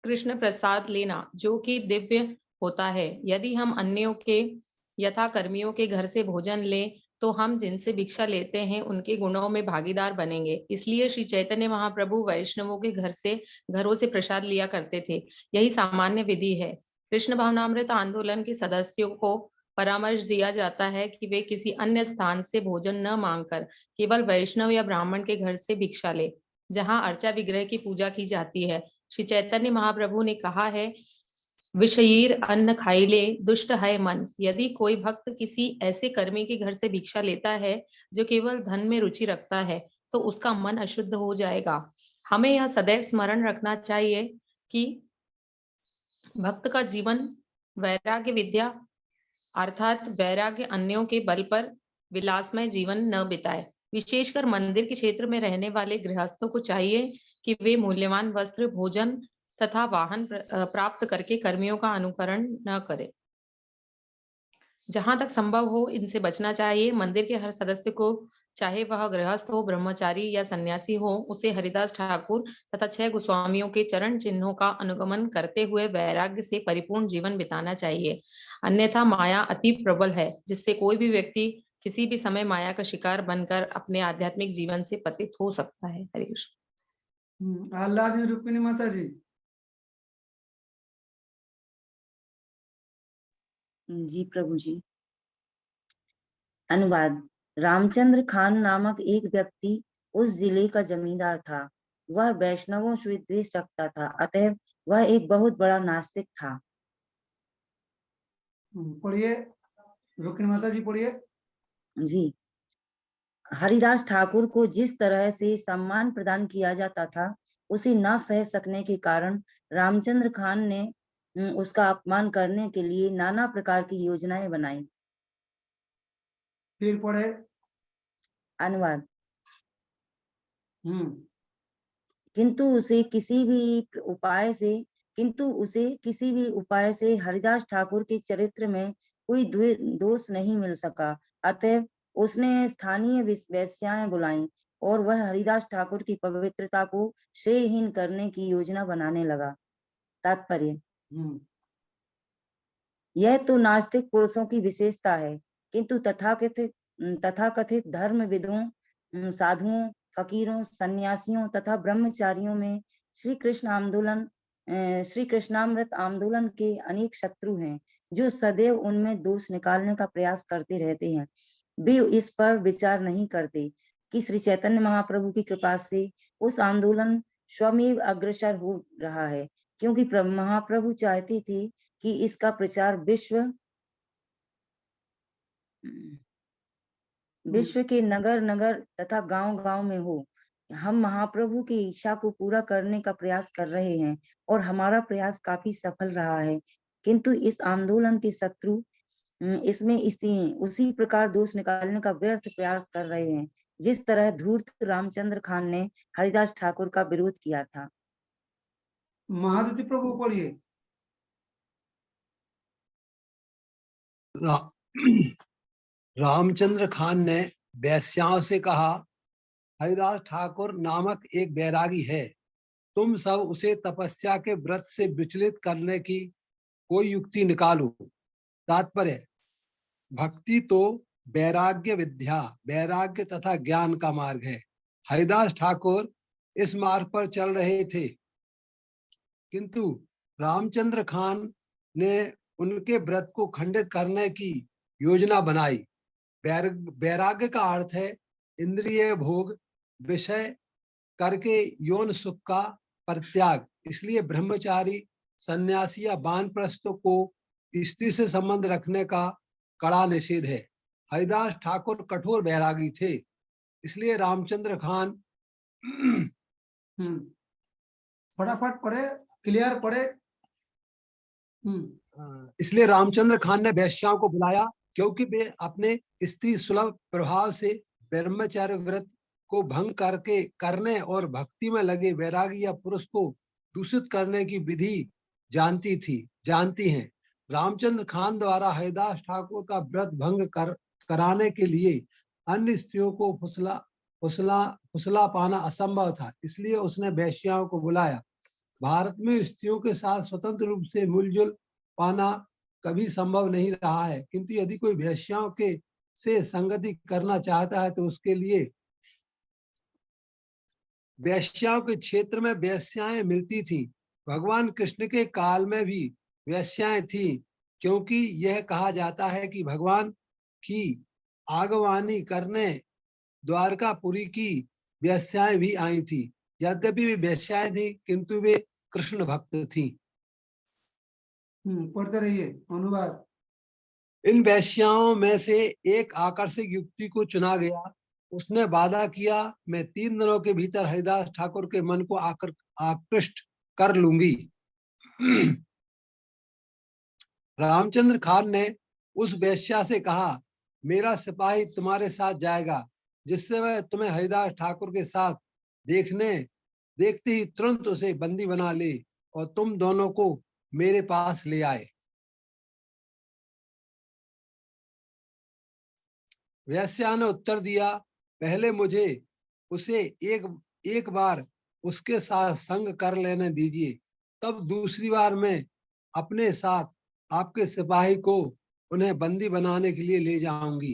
कृष्ण प्रसाद लेना, जो कि दिव्य होता है। यदि हम अन्यों के यथा कर्मियों के घर से भोजन लें तो हम जिनसे भिक्षा लेते हैं उनके गुणों में भागीदार बनेंगे। इसलिए श्री चैतन्य महाप्रभु वैष्णवों के घरों से प्रसाद लिया करते थे। यही सामान्य विधि है। कृष्ण भावनामृत आंदोलन के सदस्यों को परामर्श दिया जाता है कि वे किसी अन्य स्थान से भोजन न मांगकर केवल वैष्णव या ब्राह्मण के घर से भिक्षा ले, जहाँ अर्चा विग्रह की पूजा की जाती है। श्री चैतन्य महाप्रभु ने कहा है, विषयीर अन्न खाइले दुष्ट है मन। यदि कोई भक्त किसी ऐसे कर्मी के घर से भिक्षा लेता है जो केवल धन में रुचि रखता है, तो उसका मन अशुद्ध हो जाएगा। हमें यह सदैव स्मरण रखना चाहिए कि भक्त का जीवन वैराग्य विद्या अर्थात वैराग्य अन्यों के बल पर विलासमय जीवन न बिताए। विशेषकर मंदिर के क्षेत्र में रहने वाले गृहस्थों को चाहिए कि वे मूल्यवान वस्त्र, भोजन तथा वाहन प्राप्त करके कर्मियों का अनुकरण न करें। जहां तक संभव हो इनसे बचना चाहिए। मंदिर के हर सदस्य को, चाहे वह गृहस्थ हो, ब्रह्मचारी या सन्यासी हो, उसे हरिदास ठाकुर तथा 6 गोस्वामियों के चरण चिन्हों का अनुगमन करते हुए वैराग्य से परिपूर्ण जीवन बिताना चाहिए। अन्यथा माया अति प्रबल है, जिससे कोई भी व्यक्ति किसी भी समय माया का शिकार बनकर अपने आध्यात्मिक जीवन से पतित हो सकता है। हरे कृष्ण। आह्लादनी रुक्मिणी माता जी। जी प्रभु जी। अनुवाद: रामचंद्र खान नामक एक व्यक्ति उस जिले का जमींदार था। वह वैष्णवों से द्वेष रखता था, अतः वह एक बहुत बड़ा नास्तिक था। पढ़िए रुक्मिणी माता जी, पढ़िए। जी। हरिदास ठाकुर को जिस तरह से सम्मान प्रदान किया जाता था, उसे न सह सकने के कारण रामचंद्र खान ने उसका अपमान करने के लिए नाना प्रकार की योजनाएं बनाई। फिर पढ़े। अनुवाद: किंतु उसे किसी भी उपाय से हरिदास ठाकुर के चरित्र में कोई दोष नहीं मिल सका। अतः उसने स्थानीय वेश्याएं बुलाईं और वह हरिदास ठाकुर की पवित्रता को श्रेयहीन करने की योजना बनाने लगा। तात्पर्य: यह तो नास्तिक पुरुषों की विशेषता है, किंतु तथाकथित धर्मविदों, साधुओं, फकीरों, सन्यासियों तथा ब्रह्मचारियों में श्री कृष्णामृत आंदोलन के अनेक शत्रु हैं, जो सदैव उनमें दोष निकालने का प्रयास करते रहते हैं। वे इस पर विचार नहीं करते कि श्री चैतन्य महाप्रभु की कृपा से उस आंदोलन स्वमेव अग्रसर हो रहा है, क्योंकि महाप्रभु चाहती थी कि इसका प्रचार विश्व के नगर नगर तथा गांव गांव में हो। हम महाप्रभु की इच्छा को पूरा करने का प्रयास कर रहे हैं और हमारा प्रयास काफी सफल रहा है, किंतु इस आंदोलन के शत्रु इसमें उसी प्रकार दोष निकालने का व्यर्थ प्रयास कर रहे हैं, जिस तरह धूर्त रामचंद्र खान ने हरिदास ठाकुर का विरोध किया था। महादुति प्रभु पढ़िए। रामचंद्र खान ने वेश्याओं से कहा, हरिदास ठाकुर नामक एक बैरागी है, तुम सब उसे तपस्या के व्रत से विचलित करने की कोई युक्ति निकालो। तात्पर्य, भक्ति तो वैराग्य विद्या, वैराग्य तथा ज्ञान का मार्ग है। हरिदास ठाकुर इस मार्ग पर चल रहे थे, किंतु रामचंद्र खान ने उनके व्रत को खंडित करने की योजना बनाई। वैराग्य का अर्थ है इंद्रिय भोग, विषय करके यौन सुख का परित्याग। इसलिए ब्रह्मचारी, सन्यासी या वानप्रस्थ को स्त्री से संबंध रखने का कड़ा निषेध है। हरिदास ठाकुर कठोर वैरागी थे, इसलिए रामचंद्र खान फटाफट पढ़े, क्लियर पढ़े। इसलिए रामचंद्र खान ने वैश्याओं को बुलाया, क्योंकि वे अपने स्त्री सुलभ प्रभाव से ब्रह्मचर्य व्रत को भंग करने और भक्ति में लगे वैरागी या पुरुष को दूषित करने की विधि जानती हैं। रामचंद्र खान द्वारा हरिदास ठाकुर का व्रत भंग कराने के लिए अन्य स्त्रियों को फुसला पाना असंभव था, इसलिए उसने वैश्याओं को बुलाया। भारत में स्त्रियों के साथ स्वतंत्र रूप से मिलजुल पाना कभी संभव नहीं रहा है, किंतु यदि कोई वैश्याओं के से संगति करना चाहता है तो उसके लिए वैश्याओं के क्षेत्र में वैश्याएं मिलती थी। भगवान कृष्ण के काल में भी वैश्याएं थी, क्योंकि यह कहा जाता है कि भगवान की आगवानी करने द्वारकापुरी की वैश्याएं भी आई थी। यद्यपि वे वैश्याएं थी, किंतु वे कृष्ण भक्त थी। पढ़ते रहिए अनुवाद। इन वैश्याओं में से एक आकर्षक युक्ति को चुना गया। उसने वादा किया, मैं 3 दिनों के भीतर हरिदास ठाकुर के मन को आकृष्ट कर लूंगी। रामचंद्र खान ने उस वैश्या से कहा, मेरा सिपाही तुम्हारे साथ जाएगा, जिससे वह तुम्हें हरिदास ठाकुर के साथ देखते ही तुरंत उसे बंदी बना ले और तुम दोनों को मेरे पास ले आए। वैश्या ने उत्तर दिया, पहले मुझे उसे एक बार उसके साथ संग कर लेने दीजिए, तब दूसरी बार मैं अपने साथ आपके सिपाही को उन्हें बंदी बनाने के लिए ले जाऊंगी।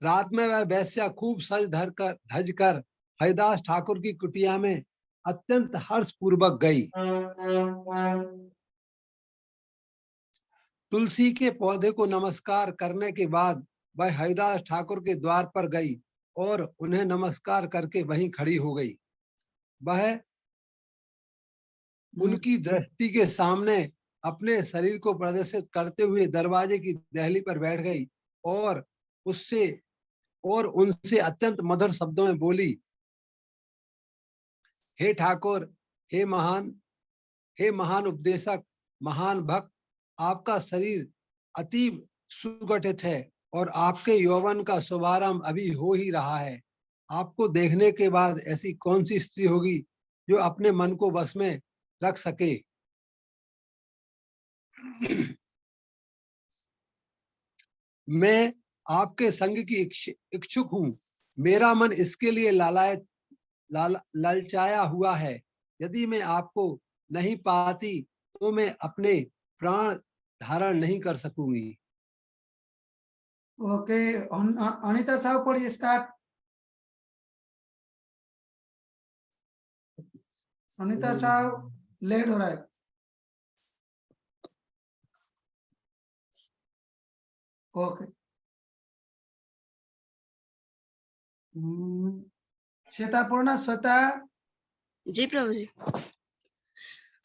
रात में वह वैश्या खूब सज धज कर हरिदास ठाकुर की कुटिया में अत्यंत हर्ष पूर्वक गई। तुलसी के पौधे को नमस्कार करने के बाद वह हरिदास ठाकुर के द्वार पर गई और उन्हें नमस्कार करके वहीं खड़ी हो गई। वह उनकी दृष्टि के सामने अपने शरीर को प्रदर्शित करते हुए दरवाजे की दहली पर बैठ गई और उनसे अत्यंत मधुर शब्दों में बोली, हे ठाकुर, हे महान उपदेशक, महान भक्त, आपका शरीर अति सुगठित है और आपके यौवन का शुभारंभ अभी हो ही रहा है। आपको देखने के बाद ऐसी कौन सी स्त्री होगी जो अपने मन को वश में रख सके। मैं आपके संग की इच्छुक हूँ। मेरा मन इसके लिए ललचाया हुआ है। यदि मैं आपको नहीं पाती तो मैं अपने प्राण धारण नहीं कर सकूंगी। ओके, अनिता साहब पढ़िए, स्टार्ट। अनिता साहब लेट हो रहा है। ओके, श्वेता पूर्णा, श्वेता। जी प्रभु जी।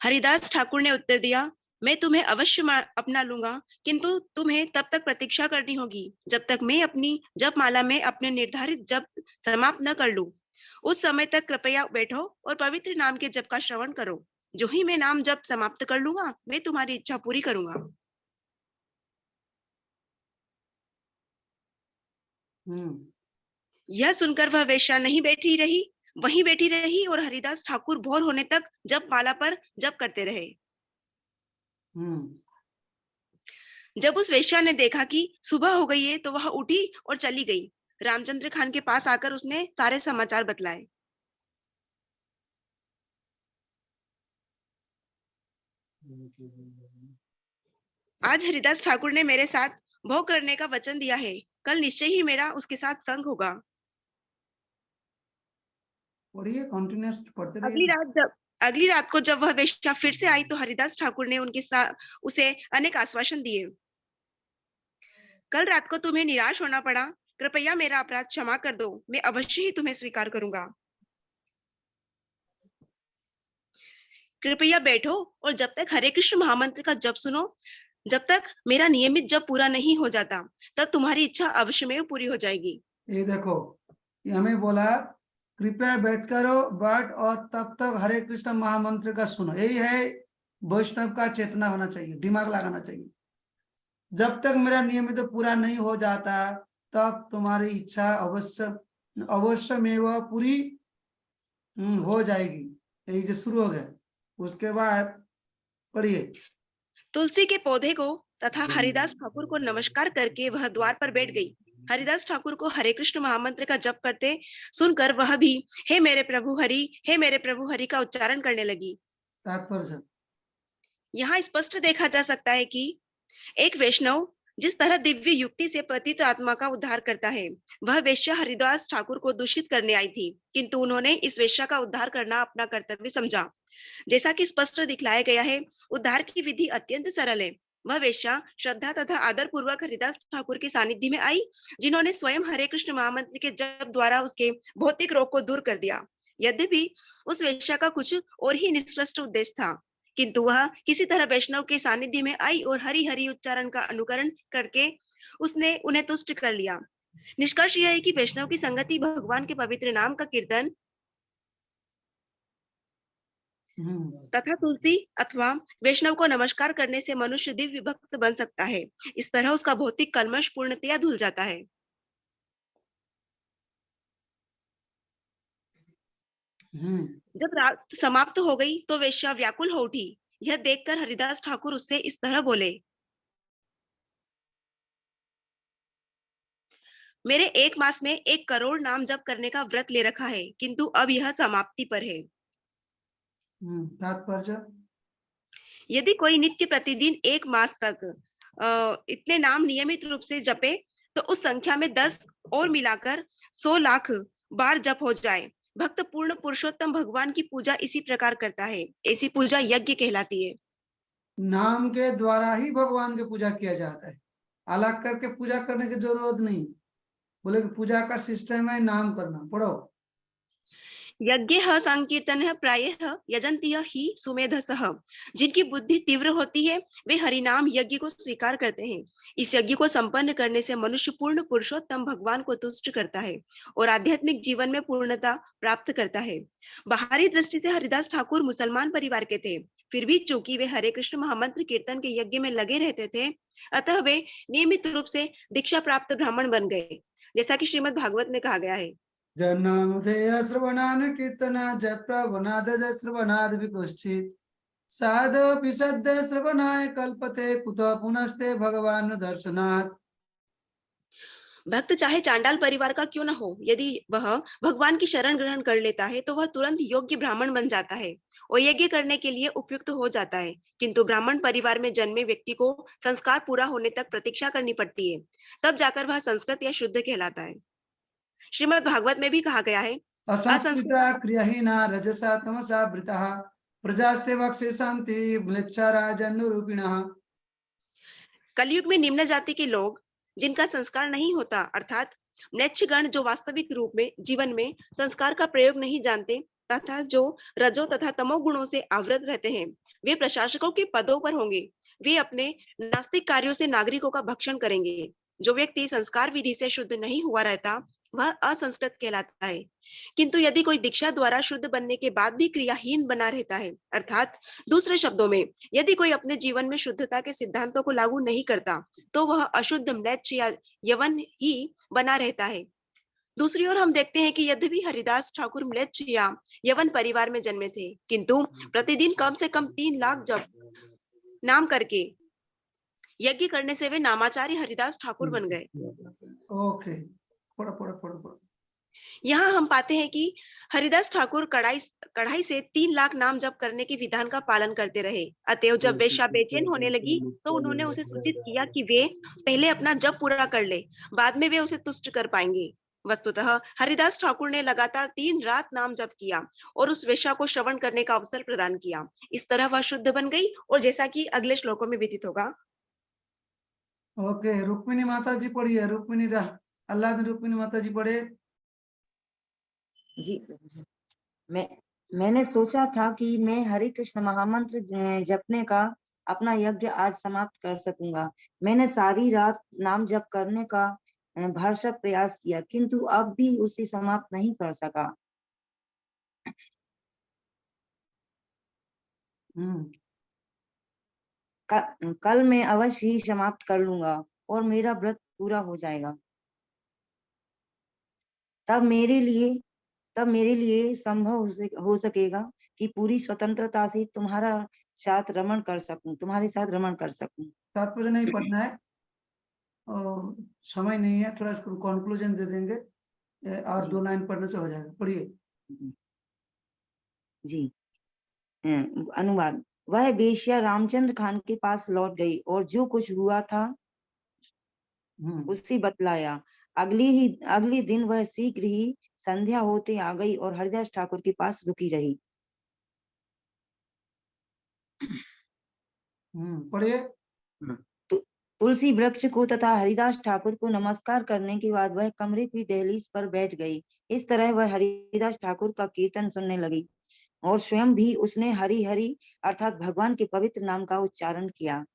हरिदास ठाकुर ने उत्तर दिया, मैं तुम्हें अवश्य अपना लूंगा, किंतु तुम्हें तब तक प्रतीक्षा करनी होगी जब तक मैं अपनी जप माला में अपने निर्धारित जप समाप्त न कर लूं। उस समय तक कृपया बैठो और पवित्र नाम के जप का श्रवण करो। जो ही मैं नाम जप समाप्त कर लूंगा, मैं तुम्हारी इच्छा पूरी करूंगा। यह सुनकर वह वेश्या नहीं बैठी रही, वहीं बैठी रही और हरिदास ठाकुर भोर होने तक जप माला पर जप करते रहे। जब उस वेश्या ने देखा कि सुबह हो गई है तो वह उठी और चली गई। रामचंद्र खान के पास आकर उसने सारे समाचार बतलाए। आज हरिदास ठाकुर ने मेरे साथ भोग करने का वचन दिया है। कल निश्चय ही मेरा उसके साथ संग होगा। पढ़िए, कंटिन्यूअस पढ़ते रहिए। अगली रात को जब वह वेश्या फिर से आई तो हरिदास ठाकुर ने उनके साथ उसे अनेक आश्वासन दिए। कल रात को तुम्हें निराश होना पड़ा, कृपया मेरा अपराध क्षमा कर दो, मैं अवश्य ही तुम्हें स्वीकार करूंगा। कृपया बैठो और जब तक हरे कृष्ण महामंत्र का जप सुनो, जब तक मेरा नियमित जप पूरा नहीं हो जाता, तब तुम्हारी इच्छा अवश्य में पूरी हो जाएगी। ये देखो, ये हमें बोला कृपया बैठ करो, बैठ और तब तक हरे कृष्ण महामंत्र का सुनो। यही है वैष्णव का चेतना होना चाहिए, दिमाग लगाना चाहिए। जब तक मेरा नियमित पूरा नहीं हो जाता, तब तुम्हारी इच्छा अवश्य में वह पूरी हो जाएगी। यही जो शुरू हो गया। उसके बाद पढ़िए। तुलसी के पौधे को तथा हरिदास ठाकुर को नमस्कार करके वह द्वार पर बैठ गई। हरिदास ठाकुर को हरे कृष्ण महामंत्र का जप करते सुनकर वह भी हे मेरे प्रभु हरि, हे मेरे प्रभु हरि का उच्चारण करने लगी। तात्पर्य यहाँ स्पष्ट देखा जा सकता है कि एक वैष्णव जिस तरह दिव्य युक्ति से पतित आत्मा का उद्धार करता है, वह वेश्या हरिदास ठाकुर को दूषित करने आई थी, किंतु उन्होंने इस वेश्या का उद्धार करना अपना कर्तव्य समझा। जैसा कि स्पष्ट दिखलाया गया है, उद्धार की विधि अत्यंत सरल है। वह वेश्या श्रद्धा तथा आदर पूर्वक हरिदास ठाकुर के सानिध्य में आई, जिन्होंने स्वयं हरे कृष्ण महामंत्र के जप द्वारा उसके भौतिक रोग को दूर कर दिया। यद्यपि उस वेश्या का कुछ और ही निष्कृष्ट उद्देश्य था, किंतु वह किसी तरह वैष्णव के सानिध्य में आई और हरि हरि उच्चारण का अनुकरण करके उसने उन्हें तुष्ट कर लिया। निष्कर्ष यह है कि वैष्णव की संगति भगवान के पवित्र नाम का कीर्तन तथा तुलसी अथवा वैष्णव को नमस्कार करने से मनुष्य दिव्य भक्त बन सकता है। इस तरह उसका भौतिक कल्मश पूर्णतया धुल जाता है। जब रात समाप्त हो गई तो वेश्या व्याकुल हो उठी। यह देखकर हरिदास ठाकुर उससे इस तरह बोले, मेरे 1 मास में 1 करोड़ नाम जप करने का व्रत ले रखा है, किंतु अब यह समाप्ति पर है। तात्पर्य यदि कोई नित्य प्रतिदिन 1 मास तक इतने नाम नियमित रूप से जपे तो उस संख्या में 10 और मिलाकर 100 लाख बार जप हो जाए। भक्त पूर्ण पुरुषोत्तम भगवान की पूजा इसी प्रकार करता है। ऐसी पूजा यज्ञ कहलाती है। नाम के द्वारा ही भगवान की पूजा किया जाता है, अलग करके पूजा करने की जरूरत नहीं। बोले कि पूजा का सिस्टम है नाम करना। पढ़ो। यज्ञ संकीर्तन प्रायः यजन्ति ही सुमेधसः। जिनकी बुद्धि तीव्र होती है वे हरिनाम यज्ञ को स्वीकार करते हैं। इस यज्ञ को संपन्न करने से मनुष्य पूर्ण पुरुषोत्तम भगवान को तुष्ट करता है और आध्यात्मिक जीवन में पूर्णता प्राप्त करता है। बाहरी दृष्टि से हरिदास ठाकुर मुसलमान परिवार के थे, फिर भी चूंकि वे हरे कृष्ण महामंत्र कीर्तन के यज्ञ में लगे रहते थे, अतः वे नियमित रूप से दीक्षा प्राप्त ब्राह्मण बन गए, जैसा कि श्रीमद् भागवत में कहा गया है। जन्नामधेय श्रवणान कीर्तना जप्रवनाद श्रवणाद विकुश्चित साधोऽपि सद्य श्रवणाय कल्पते कुतः पुनस्ते भगवान दर्शनात्। भक्त चाहे चांडाल परिवार का क्यों न हो, यदि वह भगवान की शरण ग्रहण कर लेता है तो वह तुरंत योग्य ब्राह्मण बन जाता है और यज्ञ करने के लिए उपयुक्त हो जाता है। किंतु ब्राह्मण परिवार में जन्मे व्यक्ति को संस्कार पूरा होने तक प्रतीक्षा करनी पड़ती है, तब जाकर वह संस्कृत या शुद्ध कहलाता है। श्रीमद् भागवत में भी कहा गया है, असंस्कृता क्रियाहीना रजसा तमसा वृतः प्रजास्ते वक्षे शांति म्लेच्छा राजन्नुरूपिणः। कलयुग में निम्न जाति के लोग जिनका संस्कार नहीं होता, अर्थात म्लेच्छगण, जो वास्तविक रूप में जीवन में संस्कार का प्रयोग नहीं जानते तथा जो रजो तथा तमो गुणों से आवृत रहते हैं, वे प्रशासकों के पदों पर होंगे। वे अपने नास्तिक कार्यों से नागरिकों का भक्षण करेंगे। जो व्यक्ति संस्कार विधि से शुद्ध नहीं हुआ रहता, वह असंस्कृत कहलाता है। किंतु यदि कोई दीक्षा द्वारा शुद्ध बनने के बाद भी क्रियाहीन बना रहता है, अर्थात दूसरे शब्दों में, यदि कोई अपने जीवन में शुद्धता के सिद्धांतों को लागू नहीं करता, तो वह अशुद्ध, म्लेच्छ या यवन ही बना रहता है। दूसरी ओर हम देखते हैं कि यद्यपि हरिदास ठाकुर म्लेच्छ या यवन परिवार में जन्मे थे, किंतु प्रतिदिन कम से कम 3 लाख जप नाम करके यज्ञ करने से वे नामाचारी हरिदास ठाकुर बन गए। ओके, पढ़ो पढ़ो पढ़ो पढ़ो। यहाँ हम पाते हैं कि हरिदास ठाकुर कढ़ाई से 3 लाख नाम जप करने के विधान का पालन करते रहे। अतएव जब वेश्या बेचैन होने लगी, तो उन्होंने उसे सूचित किया कि वे पहले अपना जप पूरा कर ले, बाद में वे उसे तुष्ट कर पाएंगे। वस्तुतः हरिदास ठाकुर ने लगातार 3 रात नाम जप किया और उस वेश्या को श्रवण करने का अवसर प्रदान किया। इस तरह वह शुद्ध बन गई, और जैसा कि अगले श्लोकों में व्यतीत होगा। ओके, रुक्मिणी माता जी पढ़िए। रुक्मिणी अल्लाह रुक्मिणी माता जी पढ़े। जी प्रभु जी। मैंने सोचा था कि मैं हरे कृष्ण महामंत्र जपने का अपना यज्ञ आज समाप्त कर सकूंगा। मैंने सारी रात नाम जप करने का भरसक प्रयास किया, किंतु अब भी उसे समाप्त नहीं कर सका। कल मैं अवश्य ही समाप्त कर लूंगा और मेरा व्रत पूरा हो जाएगा। तब मेरे लिए संभव हो सकेगा कि पूरी स्वतंत्रता से तुम्हारे साथ रमण कर सकूं। तात्पर्य नहीं पढ़ना है और समय नहीं है, थोड़ा इसको कंक्लूजन दे देंगे और 2 लाइन पढ़ने से हो जाएगा। पढ़िए जी। अनुवाद। वह वेश्या रामचंद्र खान के पास लौट गई और जो कुछ हुआ था उसे बतलाया। अगले दिन वह शीघ्र ही संध्या होते आ गई और हरिदास ठाकुर के पास रुकी रही। पढ़िए। तुलसी वृक्ष को तथा हरिदास ठाकुर को नमस्कार करने के बाद वह कमरे की दहलीज पर बैठ गई। इस तरह वह हरिदास ठाकुर का कीर्तन सुनने लगी और स्वयं भी उसने हरि हरि अर्थात भगवान के पवित्र नाम का उच्चारण किया।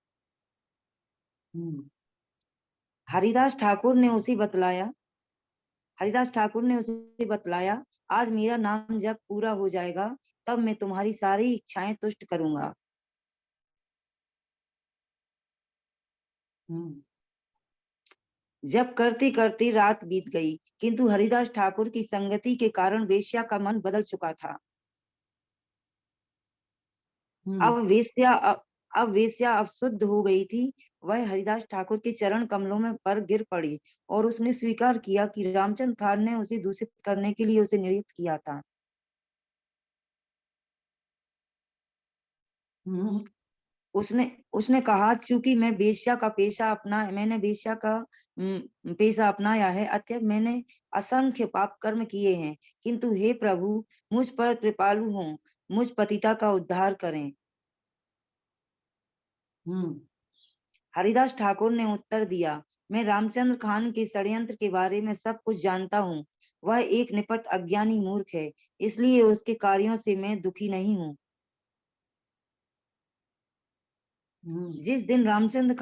हरिदास ठाकुर ने उसे बतलाया, आज मेरा नाम जब पूरा हो जाएगा, तब मैं तुम्हारी सारी इच्छाएं तुष्ट करूंगा। जब करते करते रात बीत गई, किंतु हरिदास ठाकुर की संगति के कारण वेश्या का मन बदल चुका था। अब वेश्या शुद्ध हो गई थी। वह हरिदास ठाकुर के चरण कमलों में पर गिर पड़ी और उसने स्वीकार किया कि रामचंद्र खान ने उसे दूषित करने के लिए उसे नियुक्त किया था। उसने कहा, चूंकि मैंने वेश्या का पेशा अपनाया है, अतः मैंने असंख्य पाप कर्म किए हैं, किंतु हे प्रभु, मुझ पर कृपालु हों, मुझ पतिता का उद्धार करें। हरिदास ठाकुर ने उत्तर दिया, मैं रामचंद्र खान के षड्यंत्र के बारे में सब कुछ जानता हूँ। वह एक निपट अज्ञानी मूर्ख है, इसलिए उसके कार्यों से मैं दुखी नहीं हूँ। जिस दिन रामचंद्र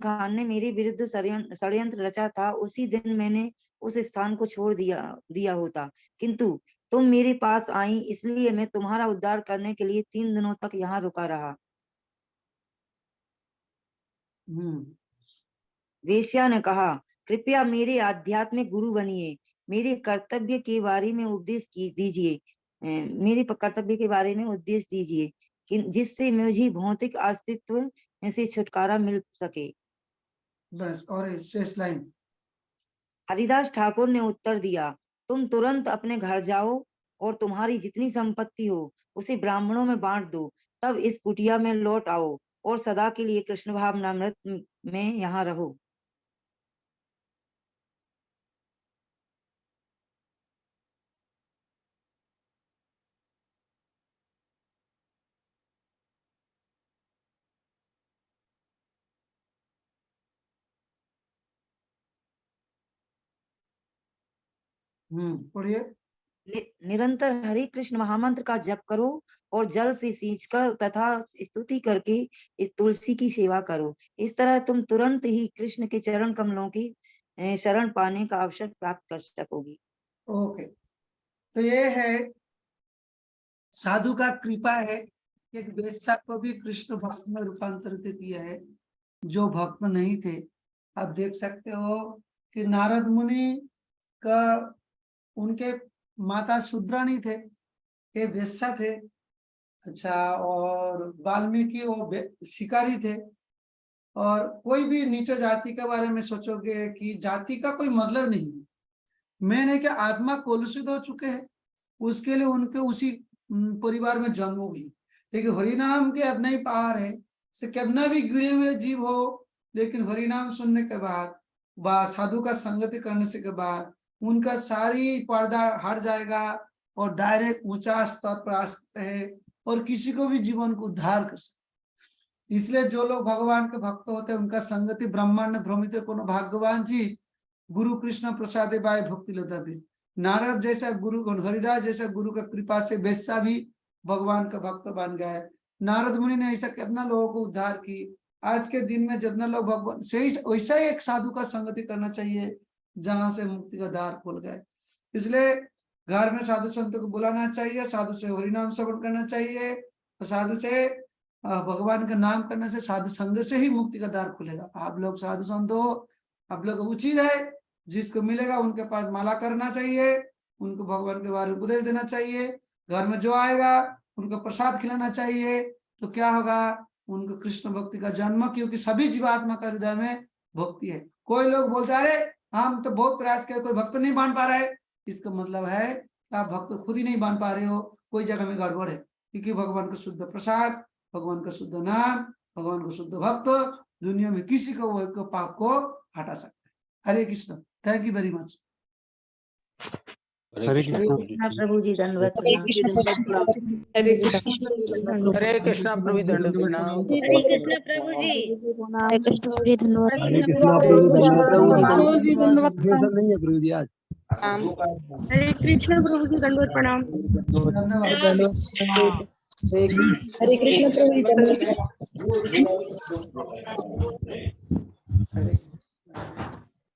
खान ने मेरे विरुद्ध षड्यंत्र रचा था, उसी दिन मैंने उस स्थान को छोड़ दिया होता, किंतु तुम मेरे पास आई, इसलिए मैं तुम्हारा उद्धार करने के लिए 3 दिनों तक यहाँ रुका रहा। वेश्या ने कहा, कृपया मेरे आध्यात्मिक गुरु बनिए, मेरे कर्तव्य के बारे में उपदेश दीजिए, जिससे मुझे भौतिक अस्तित्व से छुटकारा मिल सके। बस, और शेष लाइन। हरिदास ठाकुर ने उत्तर दिया, तुम तुरंत अपने घर जाओ और तुम्हारी जितनी संपत्ति हो उसे ब्राह्मणों में बांट दो, तब इस कुटिया में लौट आओ और सदा के लिए कृष्ण भावनामृत में यहाँ रहो। पढ़िए। निरंतर हरे कृष्ण महामंत्र का जप करो और जल से सींचकर तथा स्तुति करके इस तुलसी की सेवा करो। इस तरह तुम तुरंत ही कृष्ण के चरण कमलों की शरण पाने का अवसर प्राप्त कर सकोगी। ओके, तो ये है साधु का कृपा है। एक वेश्या को भी कृष्ण भक्त में रूपांतरित किया है जो भक्त नहीं थे। आप देख सकते हो कि नारद मुनि का उनके माता शूद्राणी थे, ये वेश्या थे। अच्छा, और वाल्मीकि वो शिकारी थे। और कोई भी नीचे जाति के बारे में सोचोगे कि जाति का कोई मतलब नहीं है। मैंने क्या आत्मा कलुषित हो चुके हैं, उसके लिए उनके उसी परिवार में जन्म होगी। लेकिन हरिनाम के इतना ही पार है, से कितना भी गिरे हुए जीव हो, लेकिन हरिनाम सुनने के बाद साधु का संगति करने से के बाद उनका सारी पर्दा हट जाएगा और डायरेक्ट ऊंचा स्तर पर आ सकते हैं और किसी को भी जीवन को उद्धार कर सकते। इसलिए जो लोग भगवान के भक्त होते हैं उनका संगति ब्रह्मांड भ्रमित कोनो भाग्यवान जी गुरु कृष्ण प्रसादे बाय भक्ति लता भी। नारद जैसा गुरु, हरिदास जैसा गुरु का कृपा से वेश्या भी भगवान का भक्त बन गए। नारद मुनि ने ऐसा कितना लोगों को उद्धार की। आज के दिन में जितना लोग भगवान से वैसा ही एक साधु का संगति करना चाहिए जहां से मुक्ति का द्वार खोल गए। इसलिए घर में साधु संतों को बुलाना चाहिए, साधु से हरिनाम श्रवण करना चाहिए, और साधु से भगवान का नाम करने से, साधु संग से ही मुक्ति का द्वार खुलेगा। आप लोग साधु संत हो, आप लोग उचित है, जिसको मिलेगा उनके पास माला करना चाहिए, उनको भगवान के बारे में उपदेश देना चाहिए। घर में जो आएगा उनको प्रसाद खिलाना चाहिए, तो क्या होगा, उनको कृष्ण भक्ति का जन्म, क्योंकि सभी जीवात्मा का हृदय में भक्ति है। कोई लोग बोलते हैं अरे हम तो बहुत प्रयास किए, कोई भक्त नहीं बन पा रहा है, इसका मतलब है कि आप भक्त खुद ही नहीं बन पा रहे हो, कोई जगह में गड़बड़ है। क्योंकि भगवान का शुद्ध प्रसाद, भगवान का शुद्ध नाम, भगवान का शुद्ध भक्त दुनिया में किसी को वो पाप को हटा सकता है। Hare Krishna, thank you very much. Hare Krishna प्रभु जी दंडवत प्रणाम। हरे कृष्ण प्रभु जी दंडवत प्रणाम। हरे कृष्ण प्रभु जी। हरे कृष्ण प्रभु जी धन्यवाद। हरे कृष्णा प्रभु जी दंडवत धन्यवाद। नहीं है प्रभु जी आज। हरे कृष्ण प्रभु जी दंडवत प्रणाम। हरे कृष्ण प्रभु जी।